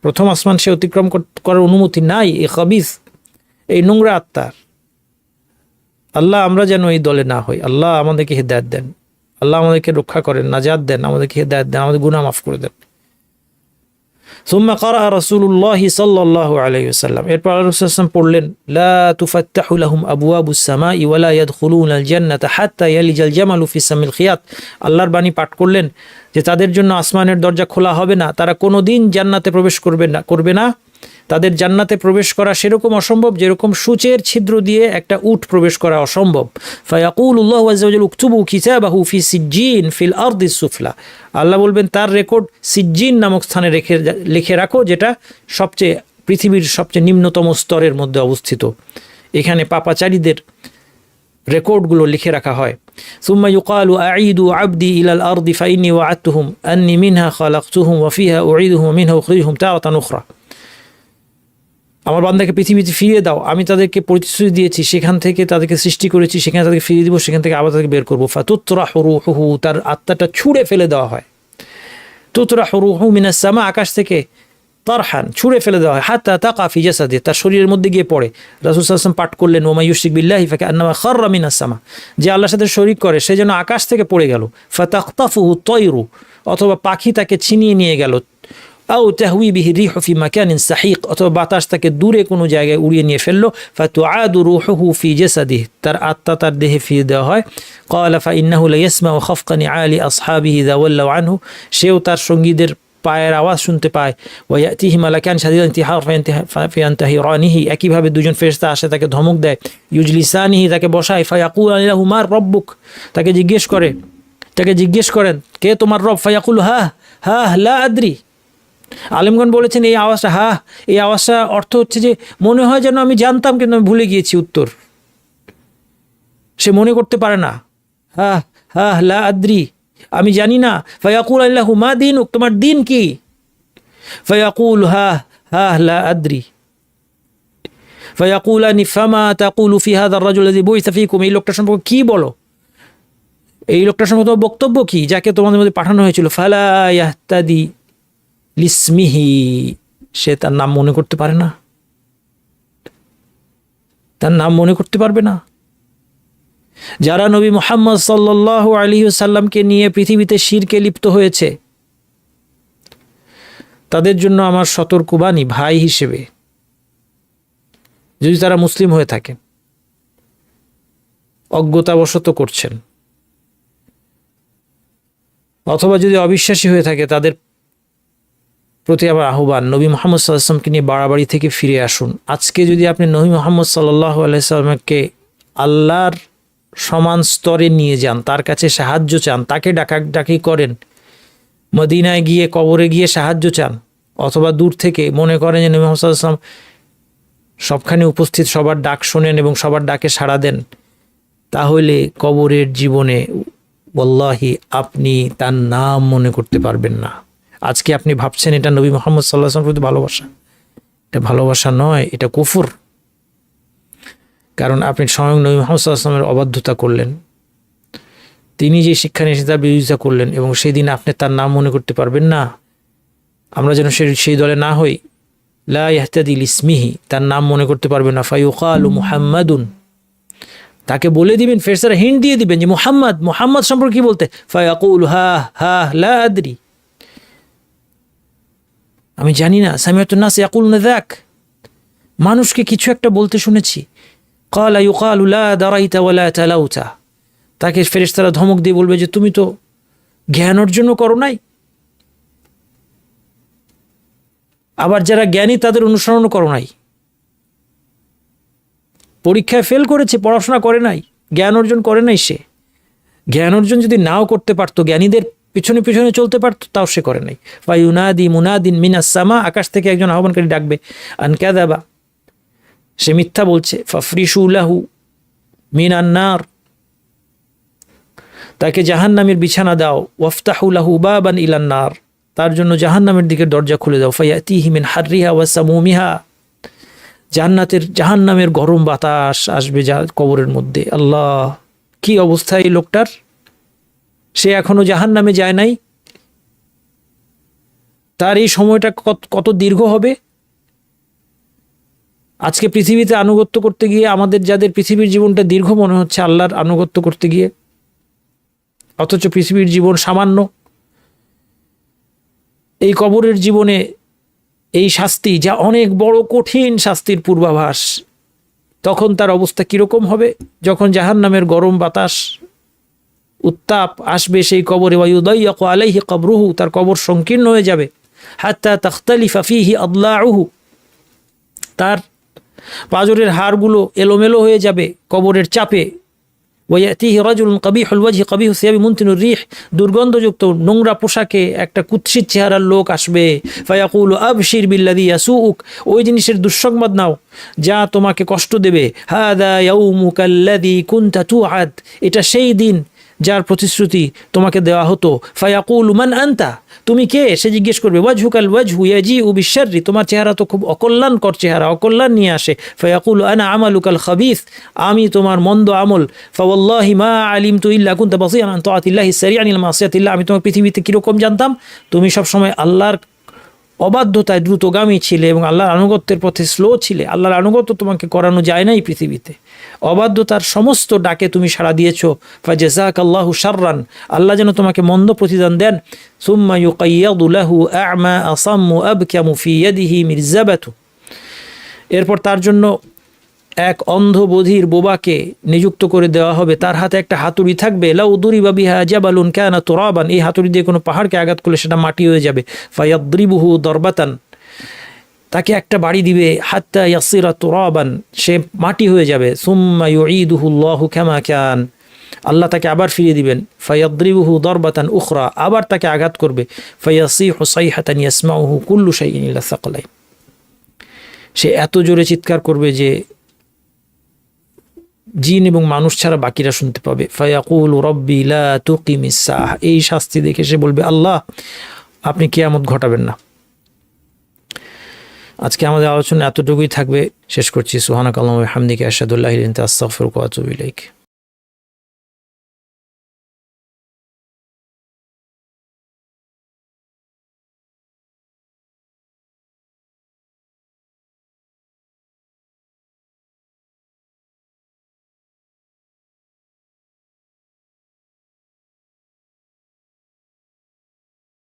প্রথম আসমান সে অতিক্রম করার অনুমতি নাই। এই খাবিস, এই নোংরা আত্মার। আল্লাহ আমরা যেন এই দলে না হই। আল্লাহ আমাদেরকে হিদায়াত দেন, আল্লাহ আমাদেরকে রক্ষা করেন, নাজাত দেন, আমাদেরকে হিদায়াত দেন, আমাদের গুনাহ মাফ করে দেন। সুম্মা ক্বারা রাসূলুল্লাহি সাল্লাল্লাহু আলাইহি ওয়াসাল্লাম, এরপর রাসূল সাল্লাল্লাহু আলাইহি ওয়াসাল্লাম পড়লেন, লা তুফাত্তাহু লাহুম আবওয়াবুস সামাই ওয়া লা ইয়াদখুলুনাল জান্নাতা হাত্তা ইয়ালিজাল জামালু ফি সামিল খিয়াত, আল্লাহর বাণী পাঠ করলেন যে তাদের জন্য আসমানের দরজা খোলা হবে না, তারা কোনোদিন জান্নাতে প্রবেশ করবে না। তাদের জান্নাতে প্রবেশ করা সেরকম অসম্ভব যেরকম সূচের ছিদ্র দিয়ে একটা উট প্রবেশ করা অসম্ভব। ফায়াকুলুল্লাহু আযজা ওয়া জাল্লা উকতুবু কিতাবাহু ফি সিজ্জিন ফিল আরদিস সুফলা, আল্লাহ বলবেন তার রেকর্ড সিজ্জিন নামক স্থানে লিখে রাখো, যেটা পৃথিবীর সবচেয়ে নিম্নতম স্তরের মধ্যে অবস্থিত। এখানে পাপাচারীদের রেকর্ডগুলো লিখে রাখা হয়। সুম্মা ইউকালু আঈদু আবদি ইলাল আরদি ফাইন্নী ওয়া'আদতুহুম আন্নী মিনহা খালাকতুহুম ওয়া ফিহা উঈদুহুম ওয়া মিনহা উখরিজুহুম তারাতান উখরা, আমার বান্দাকে পৃথিবীতে ফিরিয়ে দাও, আমি তাদেরকে প্রতিশ্রুতি দিয়েছি, সেখান থেকে তাদেরকে সৃষ্টি করেছি, সেখানে তাদেরকে ফিরিয়ে দিব, সেখান থেকে আবার তাদেরকে বের করবো। ফাতুতরাহু রূহুহু, তার আত্মাটা ছুঁড়ে ফেলে দেওয়া হয়। তুতরাহু রূহু মিনাস সামা, আকাশ থেকে তারহান ছুঁড়ে ফেলে দেওয়া হয়। হাত্তা তাকা ফি জাসাদি, তার শরীরের মধ্যে গিয়ে পড়ে। রাসূল সাল্লাল্লাহু আলাইহি ওয়াসাল্লাম পাঠ করলেন, ওয়া মাইয়ুশরিক বিল্লাহি ফাকান্নামা খাররা মিনাস সামা, যে আল্লাহর সাথে শরীক করে সে যেন আকাশ থেকে পড়ে গেল। ফাতাখতাফুহু তায়রু, অথবা পাখি তাকে ছিনিয়ে নিয়ে গেল। আও তাহউই বিহি রিহু ফি মাকানিন সাহিক, অথবা বাতাস তাকে দূরে কোনো জায়গায় উড়িয়ে নিয়ে ফেললো। ফাতুআদু রূহুহু ফি জাসাদিহি, তার আত্মা তার দেহে ফিরিয়ে দেওয়া হয়। ক্বালা ফাইন্নাহু লায়াসমাউ খাফকা নিআলি আসহাবিহি ইযা ওয়াল্লাউ আনহু, সেও তার সঙ্গীদের পায়ের আওয়াজ শুনতে পায়। ওয়া ইয়াতিহি মালাকান শাদীদান ইনতিহার ফায়ানতাহিরানিহি, একইভাবে দুজন ফেরেশতা আসে তাকে ধমক দেয়। ইউজলিসানিহি, তাকে বসায়। ফায়াকুলানি লাহু মা রাব্বুক, তাকে জিজ্ঞেস করেন কে তোমার রব? ফায়াকুল হা হা লা আদরি, আলেমগণ বলেছেন এই আওয়াজটা এই আওয়াজটা অর্থ হচ্ছে যে মনে হয় যেন আমি জানতাম কিন্তু আমি ভুলে গিয়েছি উত্তর, সে মনে করতে পারে না। লা আদ্রি, আমি জানি না। ফায়াকুল আল্লাহু মা দীনুক, তোমার দিন কি? ফায়াকুল লা আদ্রি। ফায়াকুলানি ফামা তাকুলু ফি হাযা আর-রাজুল আল্লাযী বুইসা ফীকুম, এই লোকটার সম্পর্কে কি বলো? এই লোকটার সম্পর্কে তোমার বক্তব্য কি, যাকে তোমাদের মধ্যে পাঠানো হয়েছিল? ফালা ইয়াহতাদি লিসমিহি, সে তার নাম মনে করতে পারে না, তার নাম মনে করতে পারবে না। যারা নবী মুহাম্মদ সাল্লাল্লাহু আলাইহি ওয়াসাল্লামকে নিয়ে পৃথিবীতে শিরকে লিপ্ত হয়েছে, তাদের জন্য আমার সতর্কবাণী ভাই হিসেবে, যদি তারা মুসলিম হয়ে থাকেন, অজ্ঞতাবশত করছেন, অথবা যদি অবিশ্বাসী হয়ে থাকে, তাদের প্রতি আবার আহ্বান, নবী মুহাম্মদ সাল্লাল্লাহু আলাইহি ওয়াসাল্লামকে নিয়ে বাড়াবাড়ি থেকে ফিরে আসুন। আজকে যদি আপনি নবী মুহাম্মদ সাল্লাল্লাহু আলাইহি ওয়াসাল্লামকে আল্লাহর সমান স্তরে নিয়ে যান, তার কাছে সাহায্য চান, তাকে ডাকাডাকি করেন, মদিনায় গিয়ে কবরে গিয়ে সাহায্য চান, অথবা দূর থেকে মনে করেন যে নবী মুহাম্মদ সাল্লাল্লাহু আলাইহি ওয়াসাল্লাম সবখানে উপস্থিত, সবার ডাক শোনেন এবং সবার ডাকে সাড়া দেন, তাহলে কবরের জীবনে ওয়াল্লাহি আপনি তার নাম মনে করতে পারবেন না। আজকে আপনি ভাবছেন এটা নবী মুহাম্মদ সাল্লাল্লাহু আলাইহি ওয়াসাল্লামের প্রতি ভালোবাসা, এটা ভালোবাসা নয়, এটা কুফর। কারণ আপনি স্বয়ং নবী মুহাম্মদ সাল্লাল্লাহু আলাইহি ওয়াসাল্লামের অবাধ্যতা করলেন, তিনি যে শিক্ষা নিয়েছেন তার বিরোধিতা করলেন, এবং সেই দিন আপনি তার নাম মনে করতে পারবেন না। আমরা যেন সেই দলে না হই। লা ইয়াহতাদি লিসমিহি, তার নাম মনে করতে পারবেন না। ফায়ুকালু মুহাম্মাদুন, তাকে বলে দিবেন, ফেরেশতারা হিন্ট দিয়ে দিবেন যে মুহাম্মদ সম্পর্কে কি বলতে, ফায়াকুল হা হা লা আদরি, আমি জানি না। সামিআতুন নাস ইয়াকুলুনা যাক, মানুষকে কিছু একটা বলতে শুনেছি। ক্বালা ইউকালু লা দারাইতা ওয়ালা তালাউতা, তাকে ফেরেশতারা ধমক দিয়ে বলবে যে তুমি তো জ্ঞান অর্জনও করো নাই, আবার যারা জ্ঞানী তাদের অনুসরণ করো নাই। পরীক্ষায় ফেল করেছে, পড়াশোনা করে নাই, জ্ঞান অর্জন করে নাই। সে জ্ঞান অর্জন যদি নাও করতে পারতো, জ্ঞানীদের পিছনে পিছনে চলতে পারতো, তাও সে করে নাই। ফায়ুনাদি মুনাদিন মিনাস সামা, আকাশ থেকে একজন আহ্বানকারী ডাকবে, আন কাযাবা, সে মিথ্যা বলছে। ফাফরিশু লাহু মিনান নার, তাকে জাহান্নামের বিছানা দাও। ওয়াফতাহু লাহু বাবান ইলান নার, তার জন্য জাহান্নামের দিকে দরজা খুলে দাও। ফায়াতিহি মিন হাররিহা ওয়া সামুমিহা, জাহান্নামের গরম বাতাস আসবে কবরের মধ্যে। আল্লাহ, কি অবস্থা এই লোকটার! সে এখনো জাহান্নামে যায় নাই, তার এই সময়টা কত দীর্ঘ হবে। আজকে পৃথিবীতে আনুগত্য করতে গিয়ে আমাদের, যাদের পৃথিবীর জীবনটা দীর্ঘ মনে হচ্ছে আল্লাহর আনুগত্য করতে গিয়ে, অথচ পৃথিবীর জীবন সামান্য। এই কবরের জীবনে এই শাস্তি, যা অনেক বড় কঠিন শাস্তির পূর্বাভাস, তখন তার অবস্থা কিরকম হবে যখন জাহান্নামের গরম বাতাস, উত্তাপ আসবে সেই কবরে। ওয়ায়ুদাইয়াকু আলাইহি কবরুহু, তার কবর সংকীর্ণ হয়ে যাবে। হাত্তা তাখতালিফা ফীহি আদলাউহু, তার পাজরের হাড়গুলো এলোমেলো হয়ে যাবে কবরের চাপে। ওয়ায়াতিহি রাজুলুন কবিহুল ওয়াজহি কবিহু সিয়াবি মুনতিনুর রিহ, দুর্গন্ধযুক্ত নোংরা পোশাকে একটা কুৎসিত চেহারার লোক আসবে। ফায়াকুলু আবশির বিল্লাযী ইয়াসুউক, ওই জিনিসের দুঃসংবাদ নাও যা তোমাকে কষ্ট দেবে। হাযা ইয়াউমুকাল্লাযী কুনতা তুআদ, এটা সেই দিন যার প্রতিশ্রুতি তোমাকে দেওয়া হতো। ফায়াকুলু মান আনতা, তুমি কে? সে জিজ্ঞেস করবে। ওয়াজহুকাল ওয়াজহু ইয়াজিউ বিশাররি, তোমার চেহারা তো খুব অকল্যাণকর চেহারা, অকল্যাণ নিয়ে আসে। ফায়াকুলু আনা আমালুকাল খাবিস, আমি তোমার মন্দ আমল। ফাওয়াল্লাহি মা আলিমতু ইল্লা কুনতা বাসীরান আন তাআতিল্লাহি সারিআনিল মাসিয়াতিল্লাহ, আমি তোমার পৃথিবীতে কিরকম জানতাম, তুমি সবসময় আল্লাহর অবাধ্যতায় দ্রুতগামী ছিলে এবং আল্লাহর আনুগত্যের পথে স্লো ছিলে। আল্লাহর আনুগত্য তোমাকে করানো যায় নাই পৃথিবীতে, অবাধ্যতার সমস্ত ডাকে তুমি সাড়া দিয়েছ। ফাজাযাকাল্লাহু শাররান, আল্লাহ যেন তোমাকে মন্দ প্রতিদান দেন। সুম্মা ইউকাইয়াদু লাহু আ'মা আসাম্মু আবকামু ফি ইয়াদিহি মিরজাবাতু, এরপর তার জন্য এক অন্ধ বধির বোবাকে নিযুক্ত করে দেওয়া হবে, তার হাতে একটা হাতুড়ি থাকবে। লাউ দুরিবা বিহা জাবালুন কানা তুরাবান, এই হাতুড়ি দিয়ে কোনো পাহাড়কে আঘাত করলে সেটা মাটি হয়ে যাবে। ফায়াদরিবুহু দরবাতান, তাকে একটা বাড়ি দিবে। হাত্তা ইয়াসিরা তুরাবান, সে মাটি হয়ে যাবে। সুম্মা ইউঈদুহু আল্লাহু কামা কান, আল্লাহ তাকে আবার ফিরিয়ে দিবেন। ফায়াদরিবুহু দরবাতান উখরা, আবার তাকে আঘাত করবে। ফায়াসিহু সাইহাতান ইয়াসমাউহু কুল্লু শাইইন ইল্লা সাকলাইন, সে এত জোরে চিৎকার করবে যে জিন এবং মানুষ ছাড়া বাকিরা শুনতে পাবে। ফায়াকুলু রব্বি লা তুকিমিস সাহ, এই শাস্তি দেখে সে বলবে, আল্লাহ আপনি কিয়ামত ঘটাবেন না। আজকে আমাদের আলোচনা এতটুকুই থাকবে, শেষ করছি। সুবহানাকাল্লাহু ওয়া বিহামদিকা আশহাদু আল্লা ইলাহা ইল্লা আনতা আস্তাগফিরুকা ওয়া আতুবু ইলাইক।